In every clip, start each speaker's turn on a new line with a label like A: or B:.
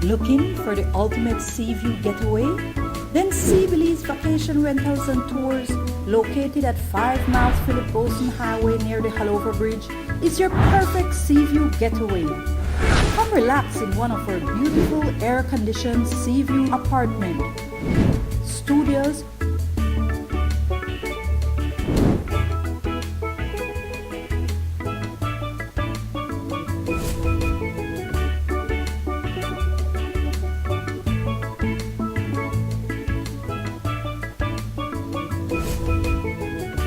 A: Looking for the ultimate sea view getaway? Then see Belize Vacation Rentals and Tours, located at 5 miles Philip Boson Highway near the Halover Bridge, is your perfect sea view getaway. Come relax in one of our beautiful air-conditioned sea view apartment, studios,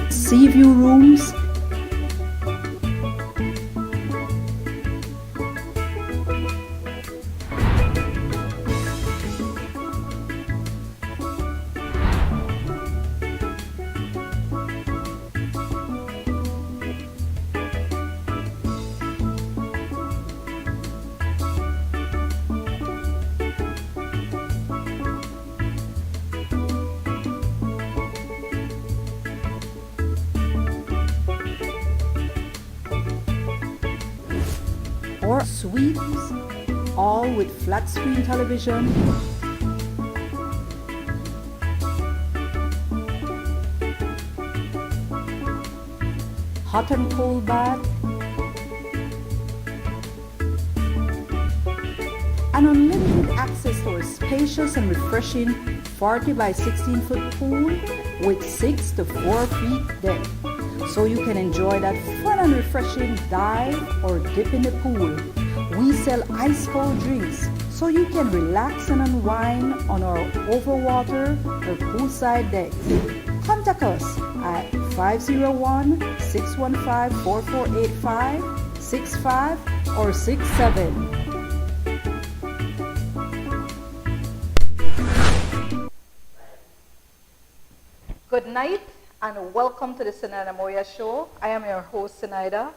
A: sea view rooms, or suites, all with flat screen television, hot and cold bath, and unlimited access to our spacious and refreshing 40 by 16 foot pool with 6 to 4 feet depth. So you can enjoy that fun and refreshing dive or dip in the pool. We sell ice cold drinks so you can relax and unwind on our overwater or poolside decks. Contact us at 501-615-4485, 65 or 67. Good night and welcome to the Zenaida Moya show. I am your host, Zenaida.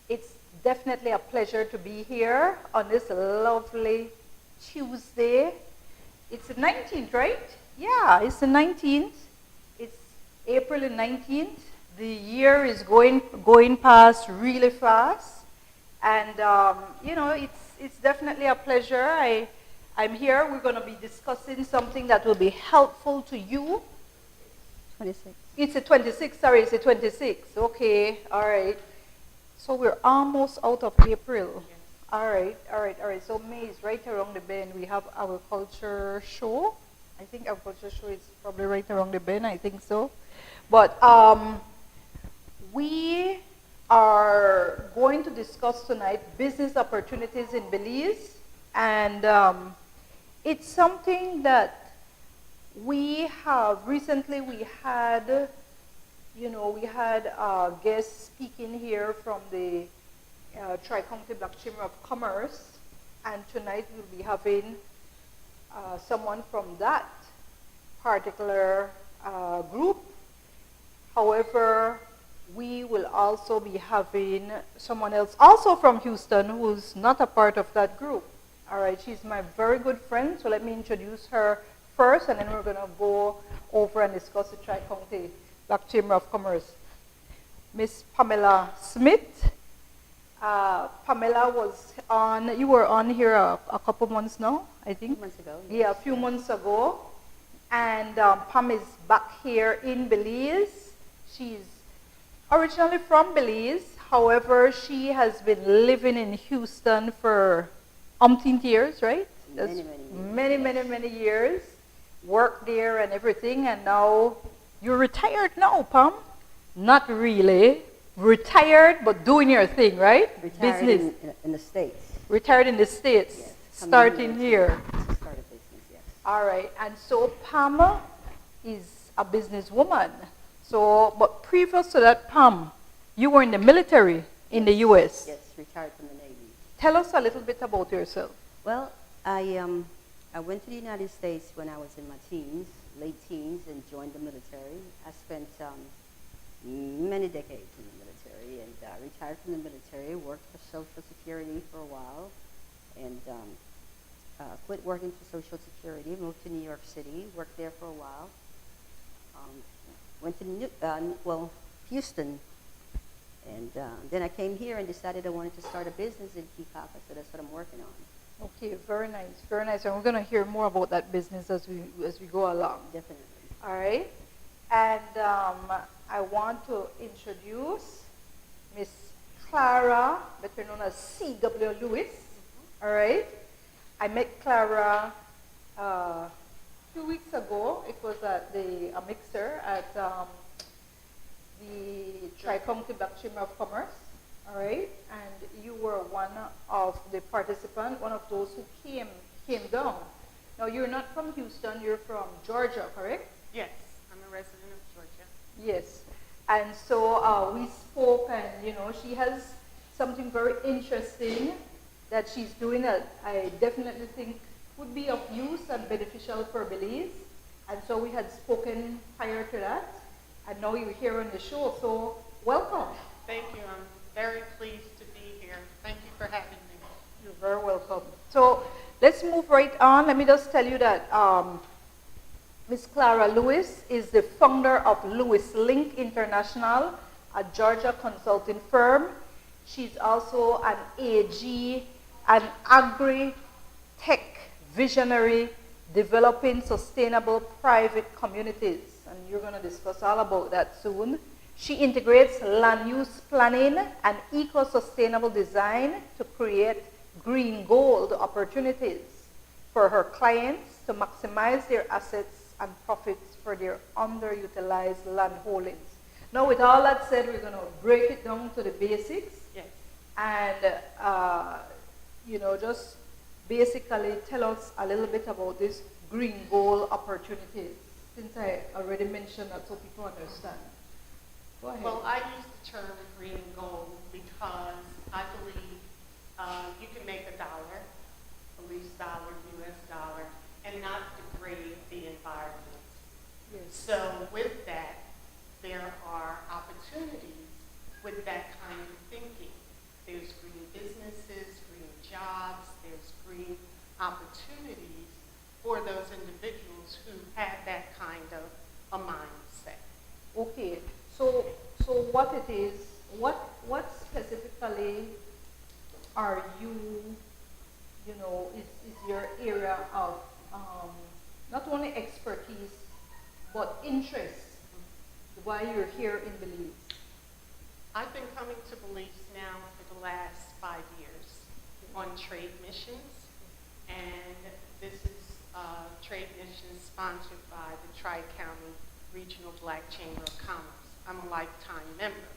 A: It's definitely a pleasure to be here on this lovely Tuesday. It's the 19th, right? Yeah, it's the 19th. It's April the 19th. The year is going past really fast. And, it's definitely a pleasure. I'm here. We're going to be discussing something that will be helpful to you.
B: 26.
A: It's the 26th, sorry, it's the 26th. Okay, all right. So we're almost out of April. Yes. All right. So May is right around the bend. We have our culture show. I think our culture show is probably right around the bend, I think so. But we are going to discuss tonight business opportunities in Belize. And it's something that we had a guest speaking here from the Tri-County Black Chamber of Commerce, and tonight we'll be having someone from that particular group. However, we will also be having someone else also from Houston who's not a part of that group. All right, she's my very good friend, so let me introduce her first, and then we're going to go over and discuss the Tri-County Black Chamber of Commerce. Miss Pamela Smith. Pamela you were on here a couple months now, I think.
B: A few months ago. Yes.
A: Yeah, a few months ago. And Pam is back here in Belize. She's originally from Belize. However, she has been living in Houston for umpteen years, right? Many years. Worked there and everything, and now you're retired now, Pam? Not really. Retired, but doing your thing, right?
B: Retired
A: business.
B: In the States.
A: Retired in the States,
B: yes.
A: Starting here.
B: To start a business, yes.
A: All right, and so Pam is a businesswoman. So, but previous to that, Pam, you were in the military in the U.S.
B: Yes, retired from the Navy.
A: Tell us a little bit about yourself.
B: Well, I went to the United States when I was in my late teens, and joined the military. I spent many decades in the military, and retired from the military, worked for Social Security for a while, and quit working for Social Security, moved to New York City, worked there for a while, went to Houston, and then I came here and decided I wanted to start a business in Key Copper, so that's what I'm working on.
A: Okay, very nice, very nice. And we're going to hear more about that business as we go along.
B: Definitely.
A: All right. And I want to introduce Miss Clara, better known as C.W. Lewis. All right. I met Clara 2 weeks ago. It was at a mixer at the Tri-County Black Chamber of Commerce. All right. And you were one of the participants, one of those who came down. Now, you're not from Houston. You're from Georgia, correct?
C: Yes, I'm a resident of Georgia.
A: Yes. And so we spoke, and, she has something very interesting that she's doing that I definitely think would be of use and beneficial for Belize. And so we had spoken prior to that, and now you're here on the show, so welcome.
C: Thank you. I'm very pleased to be here. Thank you for having me.
A: You're very welcome. So let's move right on. Let me just tell you that Ms. Clara Lewis is the founder of Lewis Link International, a Georgia consulting firm. She's also an AG, an agri-tech visionary developing sustainable private communities. And you're going to discuss all about that soon. She integrates land use planning and eco-sustainable design to create green gold opportunities for her clients to maximize their assets and profits for their underutilized land holdings. Now, with all that said, we're going to break it down to the basics.
C: Yes.
A: And, just basically tell us a little bit about this green gold opportunities, since I already mentioned that so people understand. Go ahead.
C: Well, I use the term green gold because I believe you can make a dollar, Belize dollar, U.S. dollar, and not degrade the environment.
A: Yes.
C: So with that, there are opportunities with that kind of thinking. There's green businesses, green jobs, there's green opportunities for those individuals who have that kind of a mindset.
A: Okay, so what it is, what specifically are you, is your area of not only expertise, but interest, why you're here in Belize?
C: I've been coming to Belize now for the last 5 years on trade missions, and this is a trade mission sponsored by the Tri-County Regional Black Chamber of Commerce. I'm a lifetime member,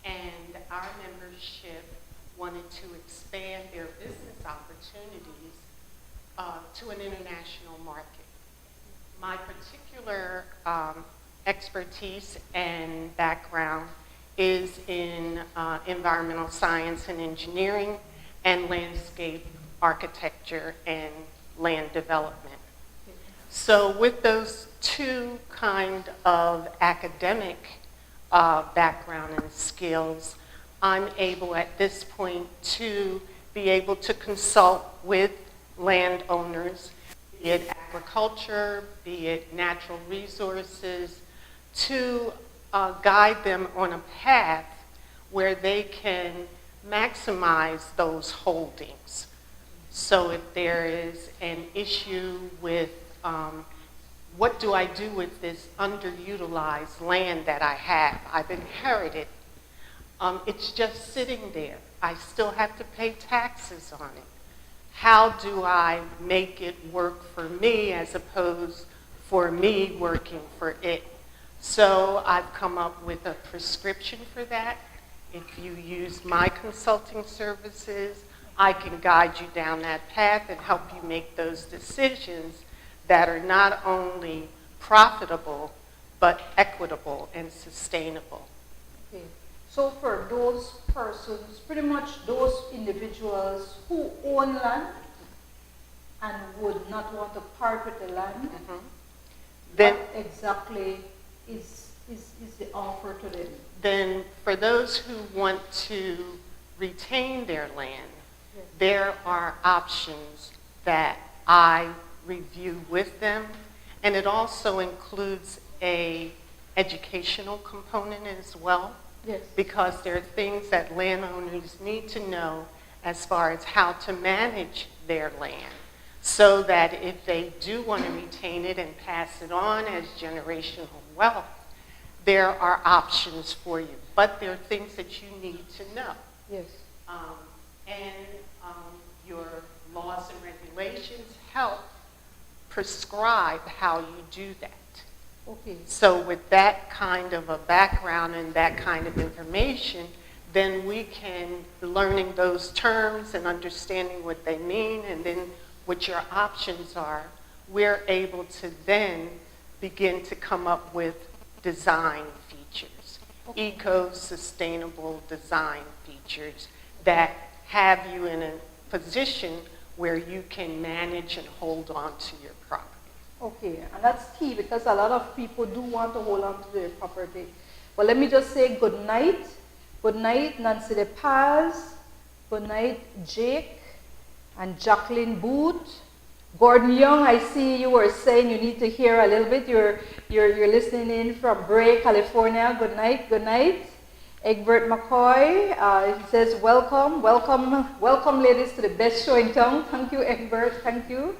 C: and our membership wanted to expand their business opportunities to an international market. My particular expertise and background is in environmental science and engineering and landscape architecture and land development. So with those two kind of academic background and skills, I'm able at this point to be able to consult with landowners, be it agriculture, be it natural resources, to guide them on a path where they can maximize those holdings. So if there is an issue with what do I do with this underutilized land that I have? I've inherited. It's just sitting there. I still have to pay taxes on it. How do I make it work for me as opposed for me working for it? So I've come up with a prescription for that. If you use my consulting services, I can guide you down that path and help you make those decisions that are not only profitable, but equitable and sustainable.
A: Okay. So for those persons, pretty much those individuals who own land and would not want to part with the land,
C: Then,
A: what exactly is the offer to them?
C: then for those who want to retain their land,
A: Yes.
C: there are options that I review with them, and it also includes a educational component as well,
A: Yes.
C: because there are things that landowners need to know as far as how to manage their land, so that if they do want to retain it and pass it on as generational wealth, there are options for you. But there are things that you need to know.
A: Yes.
C: Your laws and regulations help prescribe how you do that.
A: Okay.
C: So with that kind of a background and that kind of information, then we can, learning those terms and understanding what they mean and then what your options are, we're able to then begin to come up with design features, eco-sustainable design features that have you in a position where you can manage and hold on to your property.
A: Okay, and that's key because a lot of people do want to hold on to their property. But let me just say good night. Good night, Nancy De Paz. Good night, Jake and Jacqueline Booth. Gordon Young, I see you were saying you need to hear a little bit. You're listening in from Bray, California. Good night, good night. Egbert McCoy, he says, welcome, welcome, welcome ladies to the best show in town. Thank you, Egbert, thank you.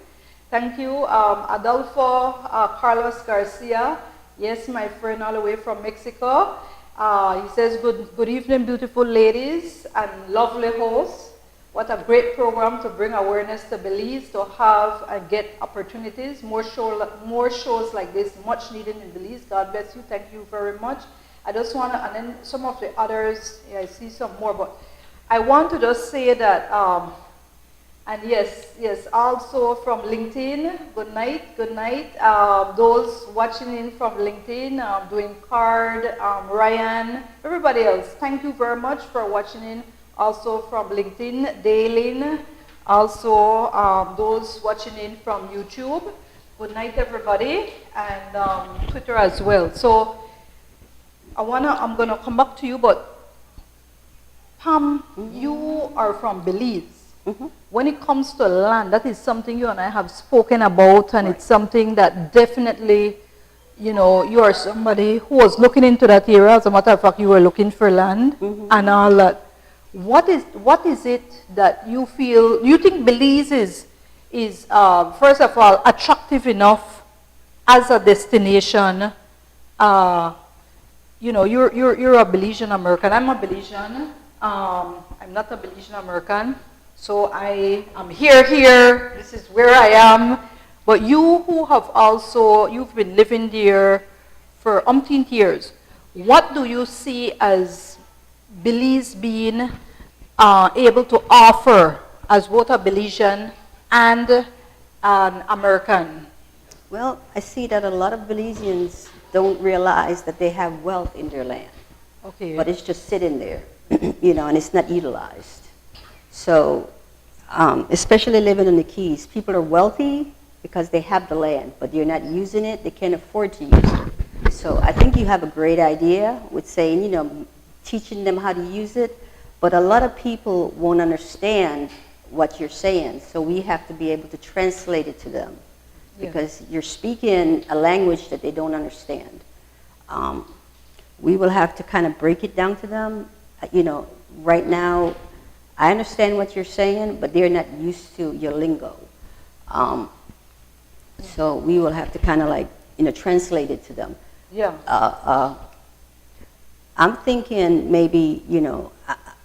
A: Thank you. Adolfo Carlos Garcia, yes, my friend all the way from Mexico. He says, good evening, beautiful ladies and lovely hosts. What a great program to bring awareness to Belize, to have and get opportunities. More shows like this, much needed in Belize. God bless you. Thank you very much. I just want to, and then some of the others, yeah, I see some more, but I want to just say that, and yes, also from LinkedIn, good night. Those watching in from LinkedIn, doing card, Ryan, everybody else, thank you very much for watching in. Also from LinkedIn, Daylin, also those watching in from YouTube. Good night, everybody, and Twitter as well. So I'm gonna come back to you, but Pam, you are from Belize. When it comes to land, that is something you and I have spoken about, and it's something that definitely, you know, you are somebody who was looking into that area. As a matter of fact, you were looking for land and all that. What is it that you feel, you think Belize is first of all, attractive enough as a destination? You know, you're a Belizean American. I'm a Belizean. I'm not a Belizean American. So I am here. This is where I am. But you who have also, you've been living there for umpteen years. What do you see as Belize being able to offer as both a Belizean and an American?
B: Well, I see that a lot of Belizeans don't realize that they have wealth in their land.
A: Okay.
B: But it's just sitting there, you know, and it's not utilized. So, especially living in the Keys, people are wealthy because they have the land, but they're not using it, they can't afford to use it. So I think you have a great idea with saying, you know, teaching them how to use it, but a lot of people won't understand what you're saying, so we have to be able to translate it to them. Because you're speaking a language that they don't understand. We will have to kind of break it down to them. You know, right now, I understand what you're saying, but they're not used to your lingo. So we will have to kind of like, you know, translate it to them.
A: Yeah.
B: I'm thinking maybe, you know,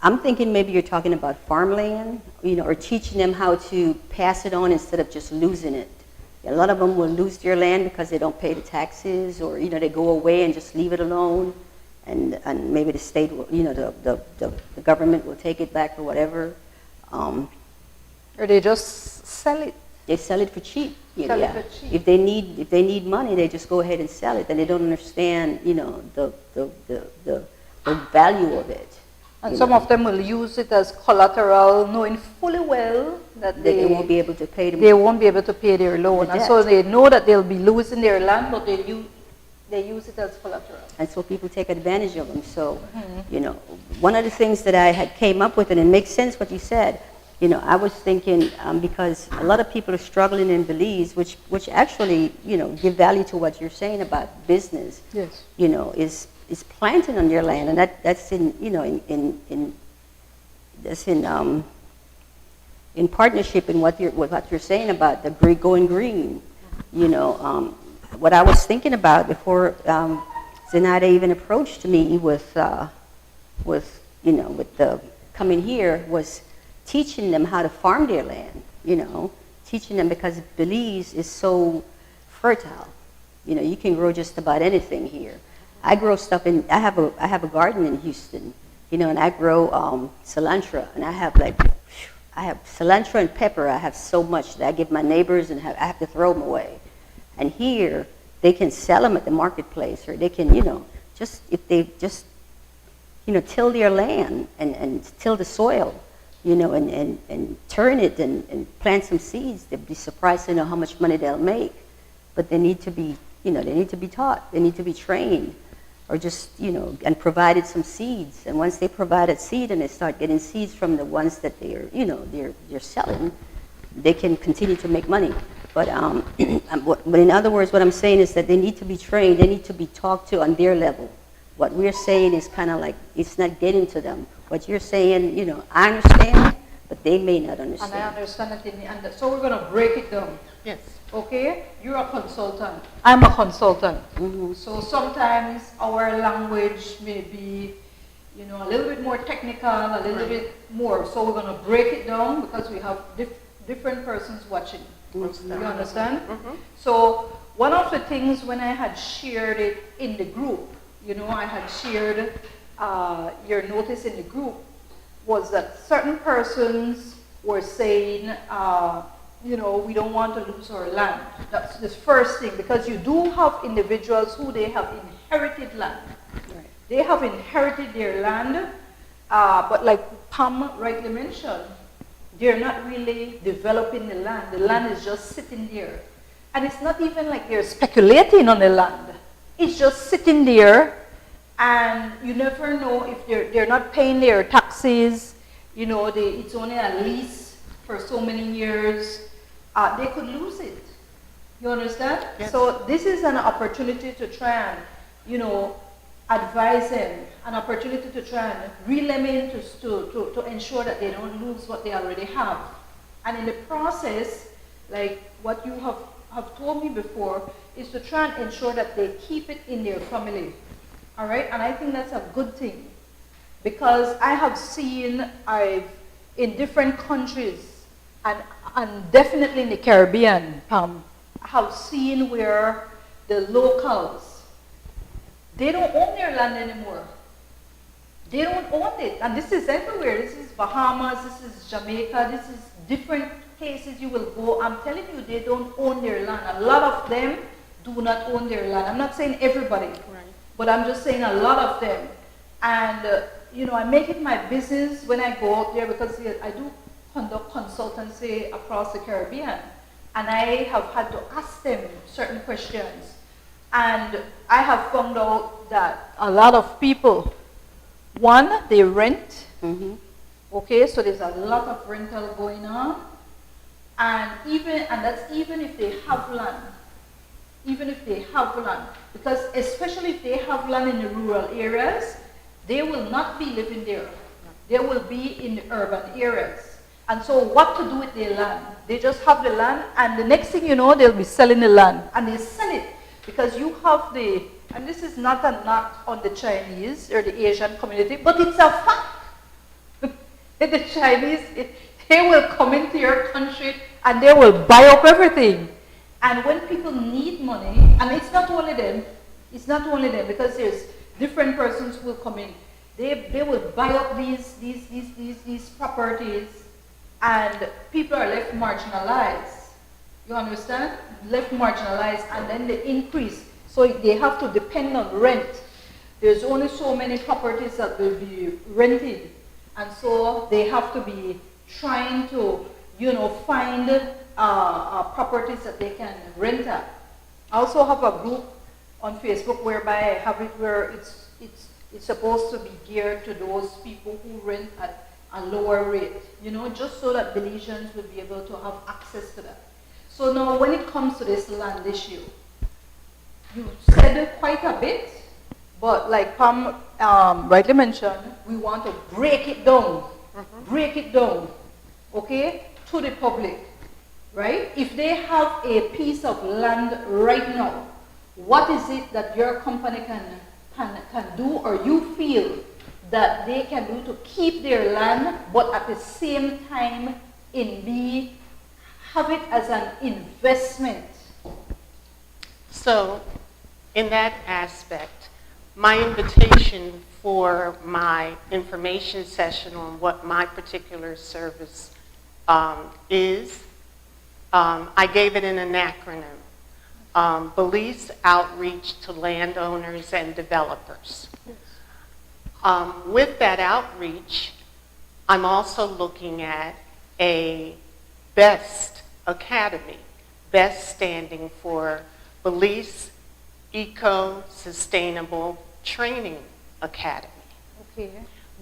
B: I'm thinking maybe you're talking about farmland, you know, or teaching them how to pass it on instead of just losing it. A lot of them will lose their land because they don't pay the taxes, or, you know, they go away and just leave it alone, and maybe the state will, you know, the government will take it back or whatever.
A: Or they just sell it.
B: They sell it for cheap.
A: Sell it for cheap.
B: If they need money, they just go ahead and sell it, and they don't understand, you know, the value of it.
A: And some of them will use it as collateral, knowing fully well that
B: they won't be able to pay them.
A: They won't be able to pay their loan, and so they know that they'll be losing their land, but they use it as collateral.
B: And so people take advantage of them. So, you know, one of the things that I had came up with, and it makes sense what you said. You know, I was thinking because a lot of people are struggling in Belize, which actually, you know, give value to what you're saying about business.
A: Yes.
B: You know, is planting on your land, and that's in, you know, that's in in partnership in what you're saying about the going green. What I was thinking about before Zenaida even approached me with the coming here was teaching them how to farm their land. Teaching them, because Belize is so fertile. You can grow just about anything here. I grow stuff I have a garden in Houston, and I grow cilantro, and I have cilantro and pepper. I have so much that I give my neighbors, and I have to throw them away. And here, they can sell them at the marketplace, or they can, if they just, till their land and till the soil, and turn it and plant some seeds. They'd be surprised to know how much money they'll make. But they need to be, they need to be taught. They need to be trained, or just, and provided some seeds. And once they provide a seed and they start getting seeds from the ones that they're selling, they can continue to make money. But in other words, what I'm saying is that they need to be trained. They need to be talked to on their level. What we're saying is kind of like, it's not getting to them. What you're saying, I understand, but they may not understand.
A: And I understand it, and so we're going to break it down.
C: Yes.
A: Okay? You're a consultant. I'm a consultant.
B: Mm-hmm.
A: So sometimes our language may be, a little bit more technical, a little bit more. So we're going to break it down because we have different persons watching.
B: Mm-hmm.
A: You understand?
C: Mm-hmm.
A: So one of the things when I had shared it in the group, I had shared your notice in the group, was that certain persons were saying, we don't want to lose our land. That's the first thing, because you do have individuals who they have inherited land.
B: Right.
A: They have inherited their land, but like Pam rightly mentioned, they're not really developing the land. The land is just sitting there. And it's not even like they're speculating on the land. It's just sitting there, and you never know if they're not paying their taxes. It's only a lease for so many years. They could lose it. You understand?
C: Yes.
A: So this is an opportunity to try and, advise them, an opportunity to try and reel them in to ensure that they don't lose what they already have. And in the process, like what you have told me before, is to try and ensure that they keep it in their family. All right? And I think that's a good thing. Because I have seen, in different countries, and definitely in the Caribbean, Pam, I have seen where the locals, they don't own their land anymore. They don't own it. And this is everywhere. This is Bahamas, this is Jamaica, this is different places you will go. I'm telling you, they don't own their land. A lot of them do not own their land. I'm not saying everybody,
C: Right.
A: but I'm just saying a lot of them. And, I make it my business when I go out there, because I do conduct consultancy across the Caribbean. And I have had to ask them certain questions. And I have found out that a lot of people, one, they rent.
B: Mm-hmm.
A: Okay, so there's a lot of rental going on. And that's even if they have land. Even if they have land. Because especially if they have land in the rural areas, they will not be living there. They will be in the urban areas. And so what to do with their land? They just have the land, and the next thing you know, they'll be selling the land. And they sell it because you have and this is not a knock on the Chinese or the Asian community, but it's a fact. The Chinese, they will come into your country and they will buy up everything. And when people need money, and it's not only them, because there's different persons who will come in. They will buy up these properties, and people are left marginalized. You understand? Left marginalized, and then they increase. So they have to depend on rent. There's only so many properties that will be rented, and so they have to be trying to, find properties that they can rent at. I also have a group on Facebook whereby I have it where it's supposed to be geared to those people who rent at a lower rate, just so that Belizeans will be able to have access to that. So now when it comes to this land issue, you said quite a bit, but like Pam rightly mentioned, we want to break it down. Mm-hmm. Break it down, okay? to the public, right? If they have a piece of land right now, what is it that your company can do, or you feel that they can do to keep their land, but at the same time have it as an investment?
C: So, in that aspect, my invitation for my information session on what my particular service is, I gave it in an acronym. Belize Outreach to Landowners and Developers. With that outreach, I'm also looking at a BEST Academy, BEST standing for Belize Eco-Sustainable Training Academy.
A: Okay.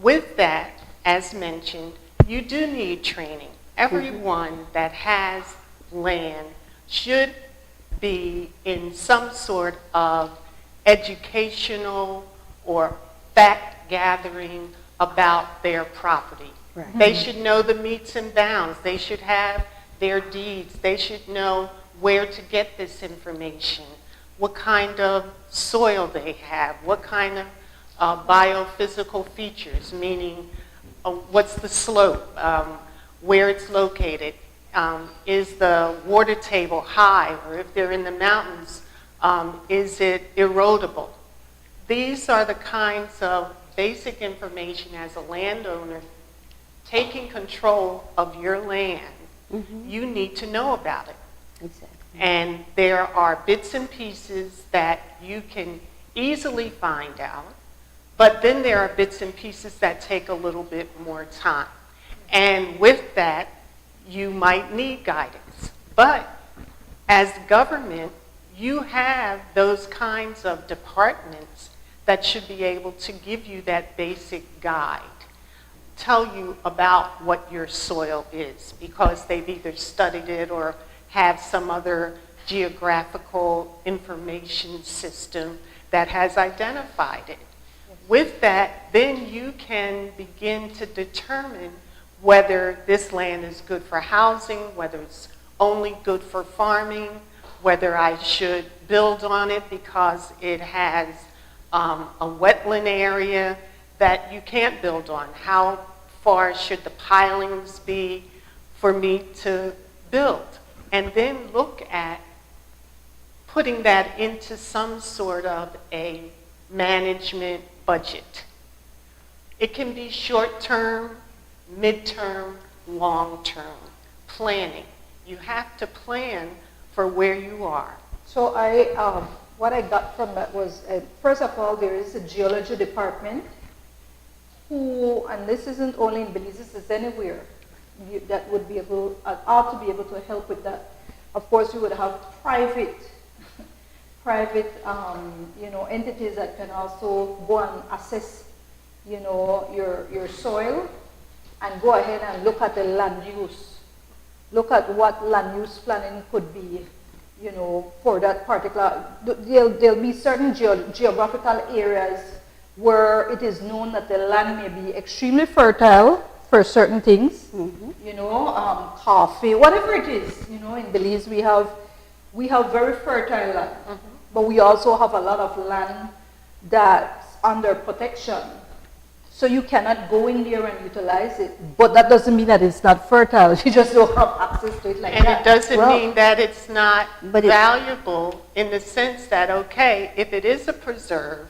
C: With that, as mentioned, you do need training. Everyone that has land should be in some sort of educational or fact gathering about their property.
B: Right.
C: They should know the metes and bounds. They should have their deeds. They should know where to get this information, what kind of soil they have, what kind of biophysical features, meaning what's the slope, where it's located, is the water table high, or if they're in the mountains, is it erodible? These are the kinds of basic information as a landowner taking control of your land. You need to know about it.
B: Exactly.
C: And there are bits and pieces that you can easily find out, but then there are bits and pieces that take a little bit more time. And with that, you might need guidance. But as government, you have those kinds of departments that should be able to give you that basic guide, tell you about what your soil is, because they've either studied it or have some other geographical information system that has identified it. With that, then you can begin to determine whether this land is good for housing, whether it's only good for farming, whether I should build on it because it has a wetland area that you can't build on. How far should the pilings be for me to build? And then look at putting that into some sort of a management budget. It can be short-term, mid-term, long-term planning. You have to plan for where you are.
A: So what I got from that was, first of all, there is a geology department who, and this isn't only in Belize, this is anywhere, that would be ought to be able to help with that. Of course, you would have private entities that can also go and assess, your soil, and go ahead and look at the land use. Look at what land use planning could be, for that particular. There'll be certain geographical areas where it is known that the land may be extremely fertile for certain things, coffee, whatever it is. In Belize we have very fertile land, but we also have a lot of land that's under protection. So you cannot go in there and utilize it, but that doesn't mean that it's not fertile. You just don't have access to it like that.
C: And it doesn't mean that it's not valuable in the sense that, okay, if it is a preserve,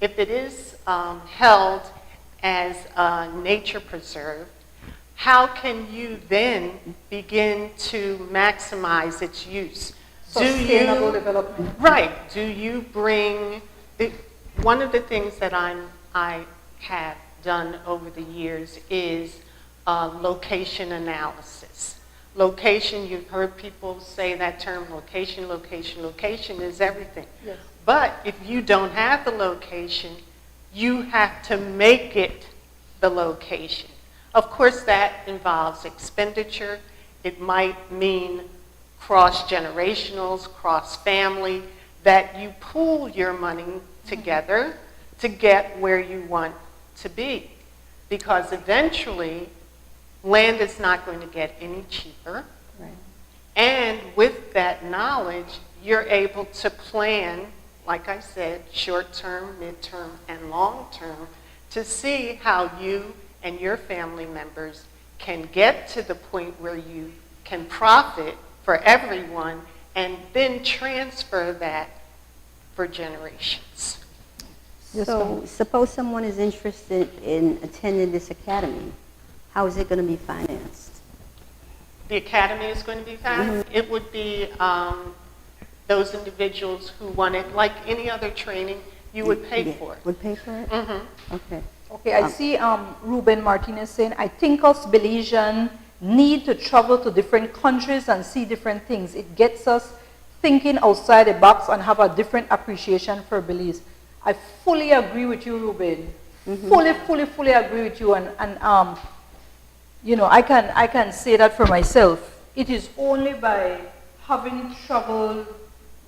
C: if it is held as a nature preserve, how can you then begin to maximize its use?
A: Sustainable development.
C: Right. Do you bring, one of the things that I have done over the years is location analysis. Location, you've heard people say that term, location, location, location is everything.
A: Yes.
C: But if you don't have the location, you have to make it the location. Of course, that involves expenditure. It might mean cross-generationals, cross-family, that you pool your money together to get where you want to be. Because eventually, Land is not going to get any cheaper.
B: Right.
C: And with that knowledge, you're able to plan, like I said, short-term, mid-term, and long-term, to see how you and your family members can get to the point where you can profit for everyone and then transfer that for generations.
B: So suppose someone is interested in attending this academy. How is it going to be financed?
C: The academy is going to be financed. It would be those individuals who want it, like any other training, you would pay for it.
B: Would pay for it?
C: Mm-hmm.
B: Okay.
A: Okay, I see Ruben Martinez saying, I think us Belizean need to travel to different countries and see different things. It gets us thinking outside the box and have a different appreciation for Belize. I fully agree with you, Ruben. Fully agree with you. And you know, I can say that for myself. It is only by having traveled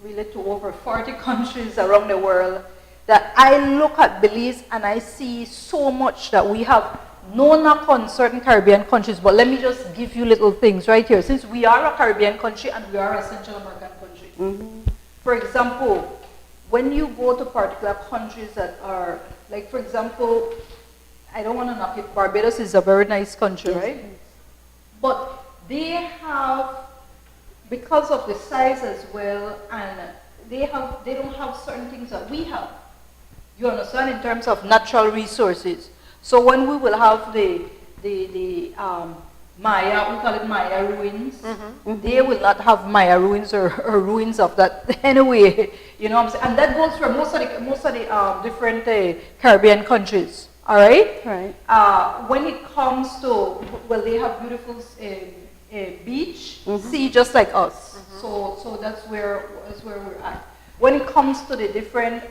A: really to over 40 countries around the world that I look at Belize and I see so much that we have. No knock on certain Caribbean countries, but let me just give you little things right here. Since we are a Caribbean country and we are a Central American country. For example, when you go to particular countries that are, like for example, I don't want to knock it, Barbados is a very nice country, right? But they have, because of the size as well, and they don't have certain things that we have. You understand, in terms of natural resources. So when we will have the Maya, we call it Maya ruins, they will not have Maya ruins or ruins of that anyway. You know what I'm saying? And that goes for most of the different Caribbean countries. All right?
B: Right.
A: When it comes to, well, they have beautiful beach, sea, just like us. So that's where we're at. When it comes to the different,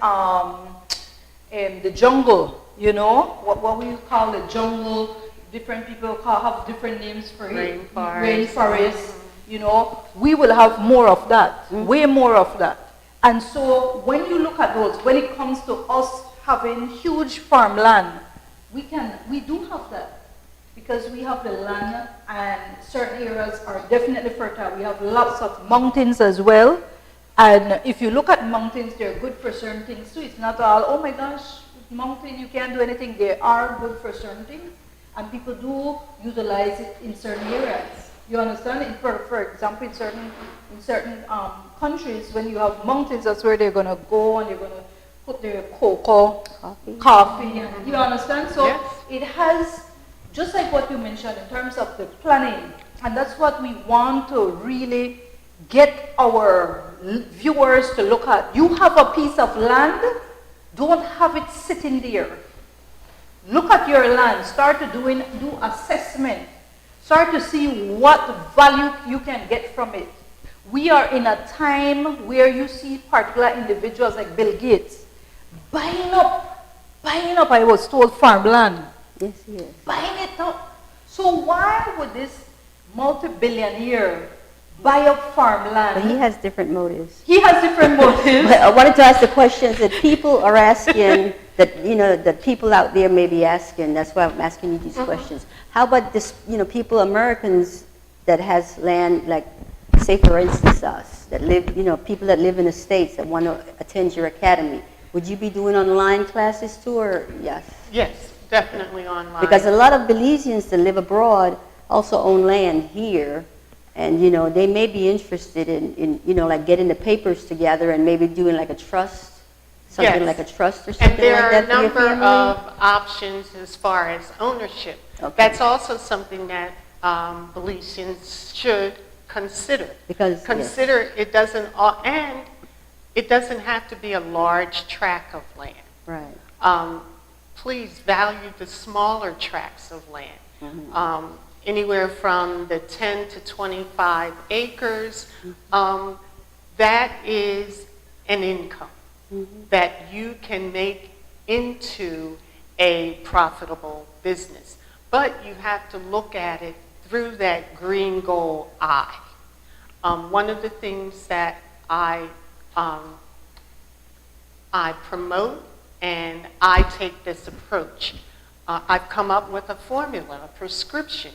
A: the jungle, you know, what we call the jungle, different people have different names for it. Rainforest. You know, we will have more of that, way more of that. And so when you look at those, when it comes to us having huge farmland, we do have that, because we have the land and certain areas are definitely fertile. We have lots of mountains as well. And if you look at mountains, they're good for certain things too. It's not all, oh my gosh, mountain, you can't do anything. They are good for certain things. And people do utilize it in certain areas. You understand? For example, in certain countries, when you have mountains, that's where they're going to go and they're going to put their cocoa, coffee. You understand? So it has, just like what you mentioned in terms of the planning, and that's what we want to really get our viewers to look at. You have a piece of land, don't have it sitting there. Look at your land, start to do assessment, start to see what value you can get from it. We are in a time where you see particular individuals like Bill Gates buying up, I was told, farmland.
B: Yes, yes.
A: Buying it up. So why would this multi-billionaire buy up farmland?
B: But he has different motives.
A: He has different motives.
B: But I wanted to ask the questions that people are asking, that, you know, that people out there may be asking. That's why I'm asking you these questions. How about this, you know, people, Americans that has land, like, say for instance us, that live, you know, people that live in the States that want to attend your academy. Would you be doing online classes too, or yes?
C: Yes, definitely online.
B: Because a lot of Belizeans that live abroad also own land here, and you know, they may be interested in you know, like getting the papers together and maybe doing like a trust, something like a trust or something
C: and there
B: like that.
C: are a number of options as far as ownership.
B: Okay.
C: That's also something that Belizeans should consider.
B: Because
C: consider it doesn't, and it doesn't have to be a large tract of land.
B: Right.
C: Please value the smaller tracts of land. Anywhere from the 10 to 25 acres, that is an income that you can make into a profitable business. But you have to look at it through that green goal eye. One of the things that I promote, and I take this approach. I've come up with a formula, a prescription,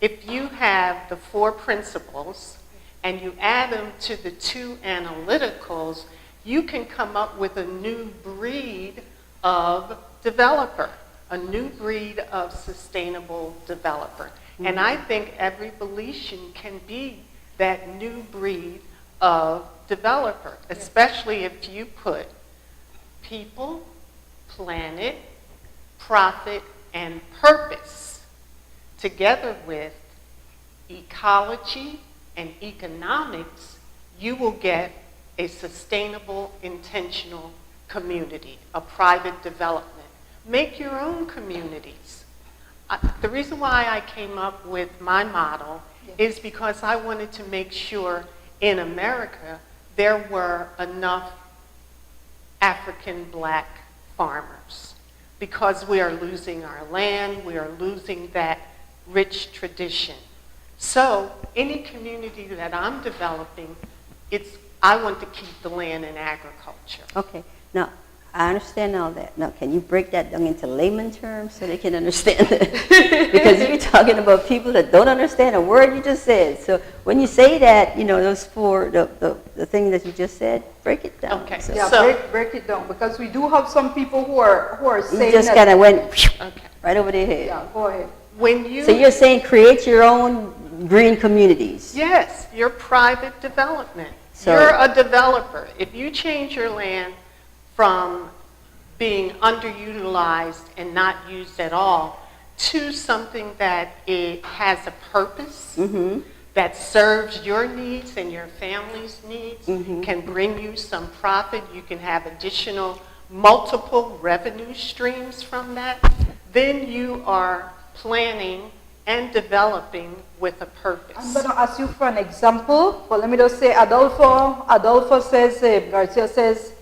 C: if you have the 4 principles and you add them to the 2 analyticals, you can come up with a new breed of developer, a new breed of sustainable developer. And I think every Belizean can be that new breed of developer, especially if you put people, planet, profit, and purpose together with ecology and economics. You will get a sustainable, intentional community, a private development. Make your own communities. The reason why I came up with my model is because I wanted to make sure in America there were enough African black farmers, because we are losing our land, we are losing that rich tradition. So any community that I'm developing, I want to keep the land in agriculture.
B: Okay. Now, I understand all that. Now, can you break that down into layman terms so they can understand it? Because you're talking about people that don't understand a word you just said. So when you say that, those 4, the thing that you just said, break it down.
C: Okay.
B: So,
A: Yeah, break it down, because we do have some people who are saying
B: you just
A: that.
B: kind of went
C: Okay.
B: right over their head.
A: Yeah, go ahead.
B: So you're saying create your own green communities.
C: Yes, your private development.
B: So-
C: You're a developer. If you change your land from being underutilized and not used at all to something that it has a purpose, that serves your needs and your family's needs, can bring you some profit, you can have additional multiple revenue streams from that, then you are planning and developing with a purpose.
A: I'm going to ask you for an example, but let me just say, Adolfo says, Garcia says,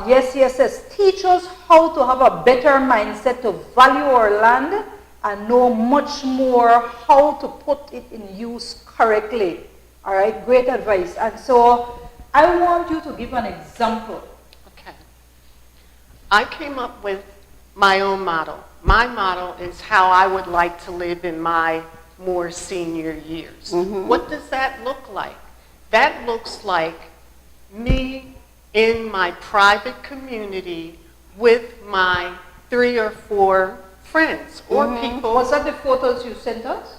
A: yes, teach us how to have a better mindset to value our land and know much more how to put it in use correctly. All right, great advice. And so I want you to give an example.
C: Okay. I came up with my own model. My model is how I would like to live in my more senior years. What does that look like? That looks like me in my private community with my 3 or 4 friends or people.
A: Was that the photos you sent us?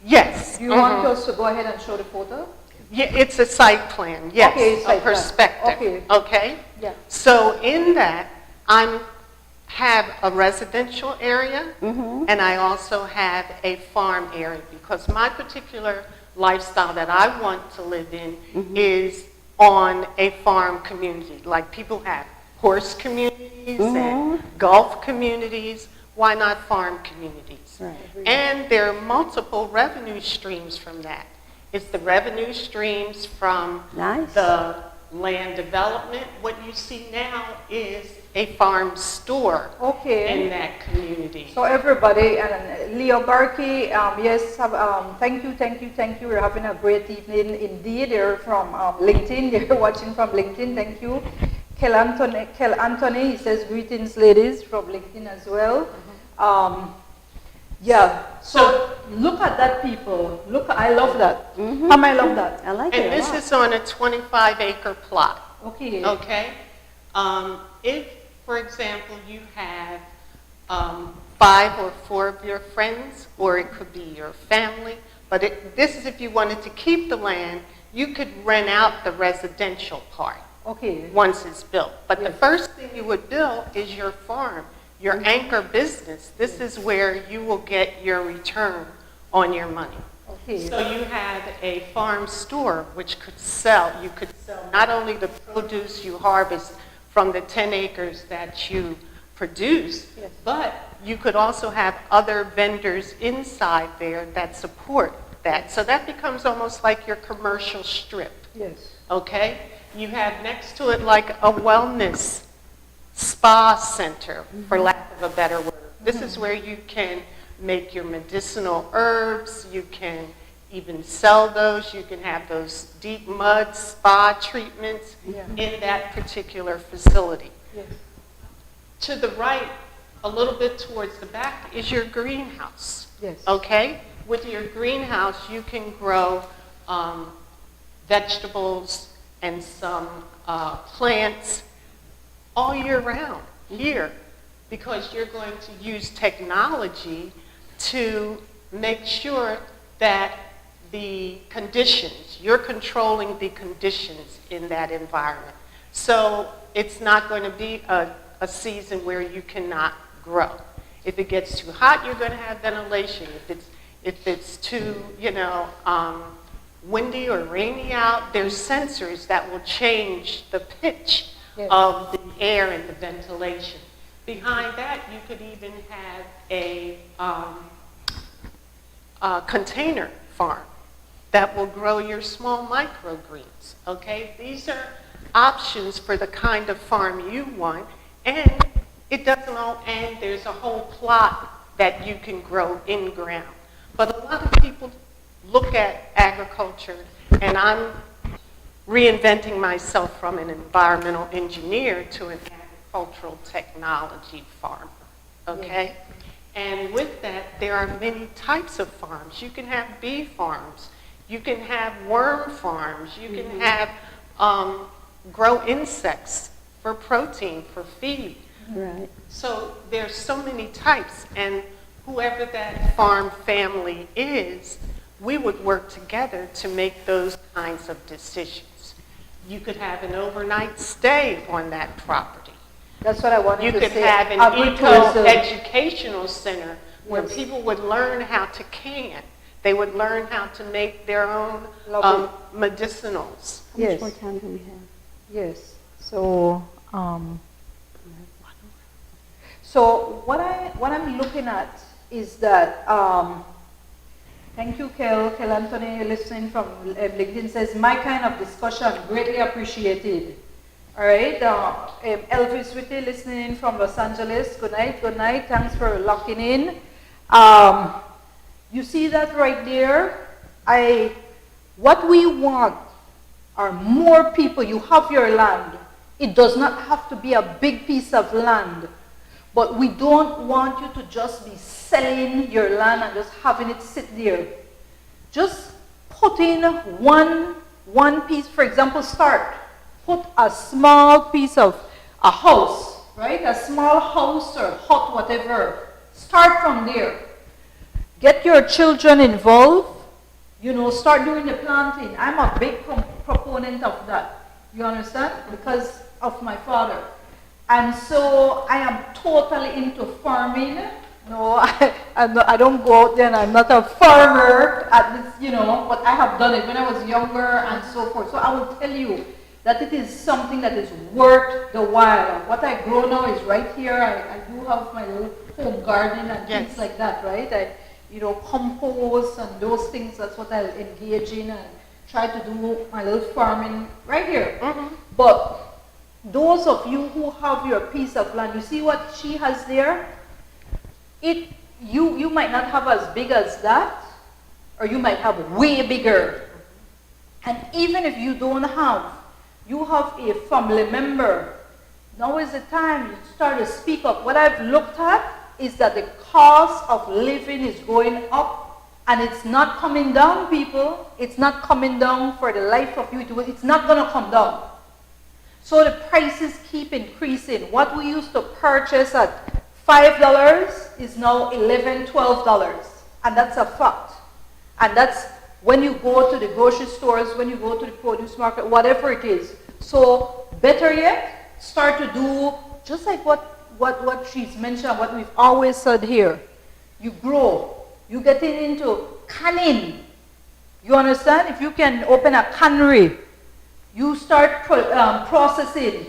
C: Yes.
A: You want us to go ahead and show the photo?
C: Yeah, it's a site plan, yes,
A: Okay, site
C: a
A: plan.
C: perspective. Okay?
A: Yeah.
C: So in that, I have a residential area, and I also have a farm area, because my particular lifestyle that I want to live in is on a farm community. Like people have horse communities and golf communities. Why not farm communities?
B: Right.
C: And there are multiple revenue streams from that. It's the revenue streams from
B: Nice.
C: the land development. What you see now is a farm store in that community.
A: So everybody, and Leo Garkey, yes, thank you. We're having a great evening indeed. They're from LinkedIn. They're watching from LinkedIn. Thank you. Kel Anthony, he says greetings, ladies, from LinkedIn as well. Yeah. So look at that, people. Look, I love that. I love that.
B: I like it.
C: And this is on a 25-acre plot.
A: Okay.
C: Okay? If, for example, you have 5 or 4 of your friends, or it could be your family, but this is if you wanted to keep the land, you could rent out the residential part.
A: Okay.
C: Once it's built. But the first thing you would build is your farm, your anchor business. This is where you will get your return on your money.
A: Okay.
C: So you have a farm store which could sell. You could sell not only the produce you harvest from the 10 acres that you produce, but you could also have other vendors inside there that support that. So that becomes almost like your commercial strip.
A: Yes.
C: Okay? You have next to it like a wellness spa center, for lack of a better word. This is where you can make your medicinal herbs. You can even sell those. You can have those deep mud spa treatments in that particular facility.
A: Yes.
C: To the right, a little bit towards the back, is your greenhouse.
A: Yes.
C: Okay? with your greenhouse, you can grow vegetables and some plants all year round here, because you're going to use technology to make sure that the conditions, you're controlling the conditions in that environment. So it's not going to be a season where you cannot grow. If it gets too hot, you're going to have ventilation. If it's too, windy or rainy out, there's sensors that will change the pitch of the air and the ventilation. Behind that, you could even have a container farm that will grow your small microgreens, okay? These are options for the kind of farm you want, and it doesn't all end. There's a whole plot that you can grow in ground. But a lot of people look at agriculture, and I'm reinventing myself from an environmental engineer to an agricultural technology farmer, okay? And with that, there are many types of farms. You can have bee farms. You can have worm farms. You can have grow insects for protein, for feed.
B: Right.
C: So there's so many types, and whoever that farm family is, we would work together to make those kinds of decisions. You could have an overnight stay on that property.
A: That's what I wanted to say.
C: You could have an eco-educational center where people would learn how to can. They would learn how to make their own medicinals.
B: How much more time do we have?
A: Yes. So, so what I'm looking at is that, thank you, Kel Anthony, listening from LinkedIn, says, my kind of discussion, greatly appreciated. All right, Elvis Whitty, listening from Los Angeles, good night, thanks for locking in. You see that right there? What we want are more people. You have your land. It does not have to be a big piece of land. But we don't want you to just be selling your land and just having it sit there. Just put in one piece, for example, start. Put a small piece of a house, right? A small house or hut, whatever. Start from there. Get your children involved. Start doing the planting. I'm a big proponent of that. You understand? Because of my father. And so I am totally into farming. No, I don't go out there and I'm not a farmer at this, but I have done it when I was younger and so forth. So I will tell you that it is something that is worth the while. What I grow now is right here. I do have my little home garden and things like that, right? Compost and those things, that's what I'll engage in and try to do my little farming right here. But those of you who have your piece of land, you see what she has there? You might not have as big as that, or you might have way bigger. And even if you don't have, you have a family member, now is the time you start to speak up. What I've looked at is that the cost of living is going up, and it's not coming down, people. It's not coming down for the life of you. It's not going to come down. So the prices keep increasing. What we used to purchase at $5 is now $11, $12. And that's a fact. And that's when you go to the grocery stores, when you go to the produce market, whatever it is. So better yet, start to do just like what she's mentioned, what we've always said here. You grow. You get into canning. You understand? If you can open a cannery, you start processing.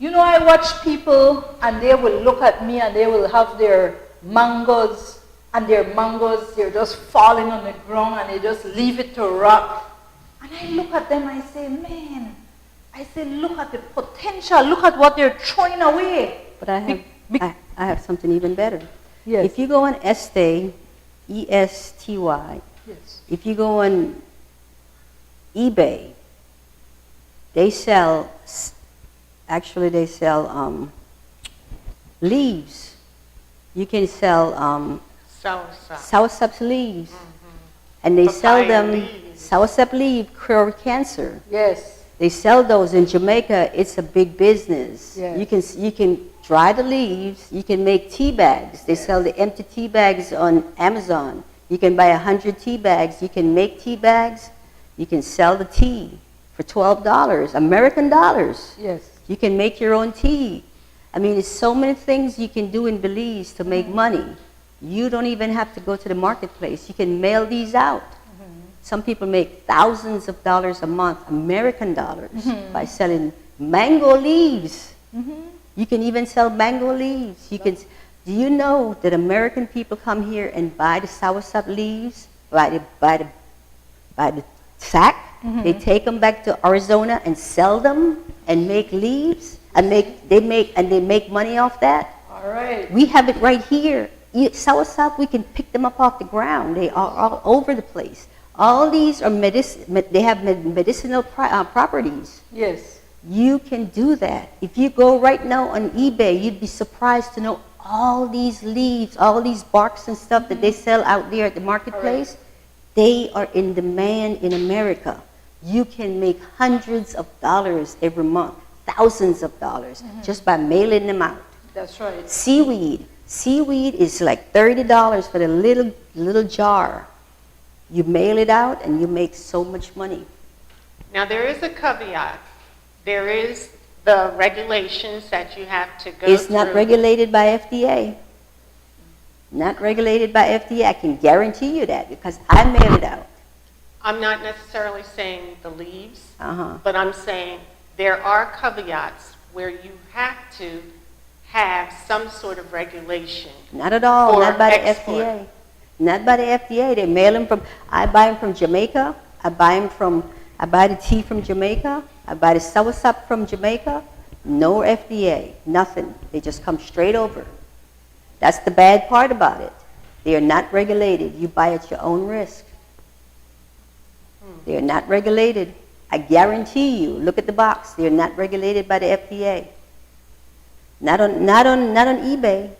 A: I watch people and they will look at me and they will have their mangoes, and their mangoes, they're just falling on the ground and they just leave it to rot. And I look at them, I say, man, look at the potential, look at what they're throwing away.
B: But I have something even better.
A: Yes.
B: If you go on Esty, E-S-T-Y, if you go on eBay, they sell leaves. You can sell soursop leaves. And they sell
C: Papaya
B: them,
C: leaves.
B: soursop leaf cure cancer.
A: Yes.
B: They sell those in Jamaica. It's a big business.
A: Yes.
B: You can dry the leaves. You can make tea bags. They sell the empty tea bags on Amazon. You can buy 100 tea bags. You can make tea bags. You can sell the tea for $12, American dollars.
A: Yes.
B: You can make your own tea. I mean, there's so many things you can do in Belize to make money. You don't even have to go to the marketplace. You can mail these out. Some people make thousands of dollars a month, American dollars, by selling mango leaves. You can even sell mango leaves. Do you know that American people come here and buy the soursop leaves by the sack? They take them back to Arizona and sell them and make leaves, and they make money off that.
A: All right.
B: We have it right here. Soursop, we can pick them up off the ground. They are all over the place. All these are they have medicinal properties.
A: Yes.
B: You can do that. If you go right now on eBay, you'd be surprised to know all these leaves, all these barks and stuff that they sell out there at the marketplace, they are in demand in America. You can make hundreds of dollars every month, thousands of dollars, just by mailing them out.
A: That's right.
B: Seaweed. Seaweed is like $30 for the little jar. You mail it out and you make so much money.
C: Now, there is a caveat. There is the regulations that you have to go
B: It's
C: through.
B: not regulated by FDA. Not regulated by FDA. I can guarantee you that because I mail it out.
C: I'm not necessarily saying the leaves,
B: Uh-huh.
C: but I'm saying there are caveats where you have to have some sort of regulation.
B: Not at all.
C: For
B: Not by the
C: export.
B: FDA. Not by the FDA. They mail them from. I buy them from Jamaica. I buy the tea from Jamaica. I buy the soursop from Jamaica. No FDA. Nothing. They just come straight over. That's the bad part about it. They are not regulated. You buy at your own risk. They are not regulated. I guarantee you. Look at the box. They are not regulated by the FDA. Not on eBay.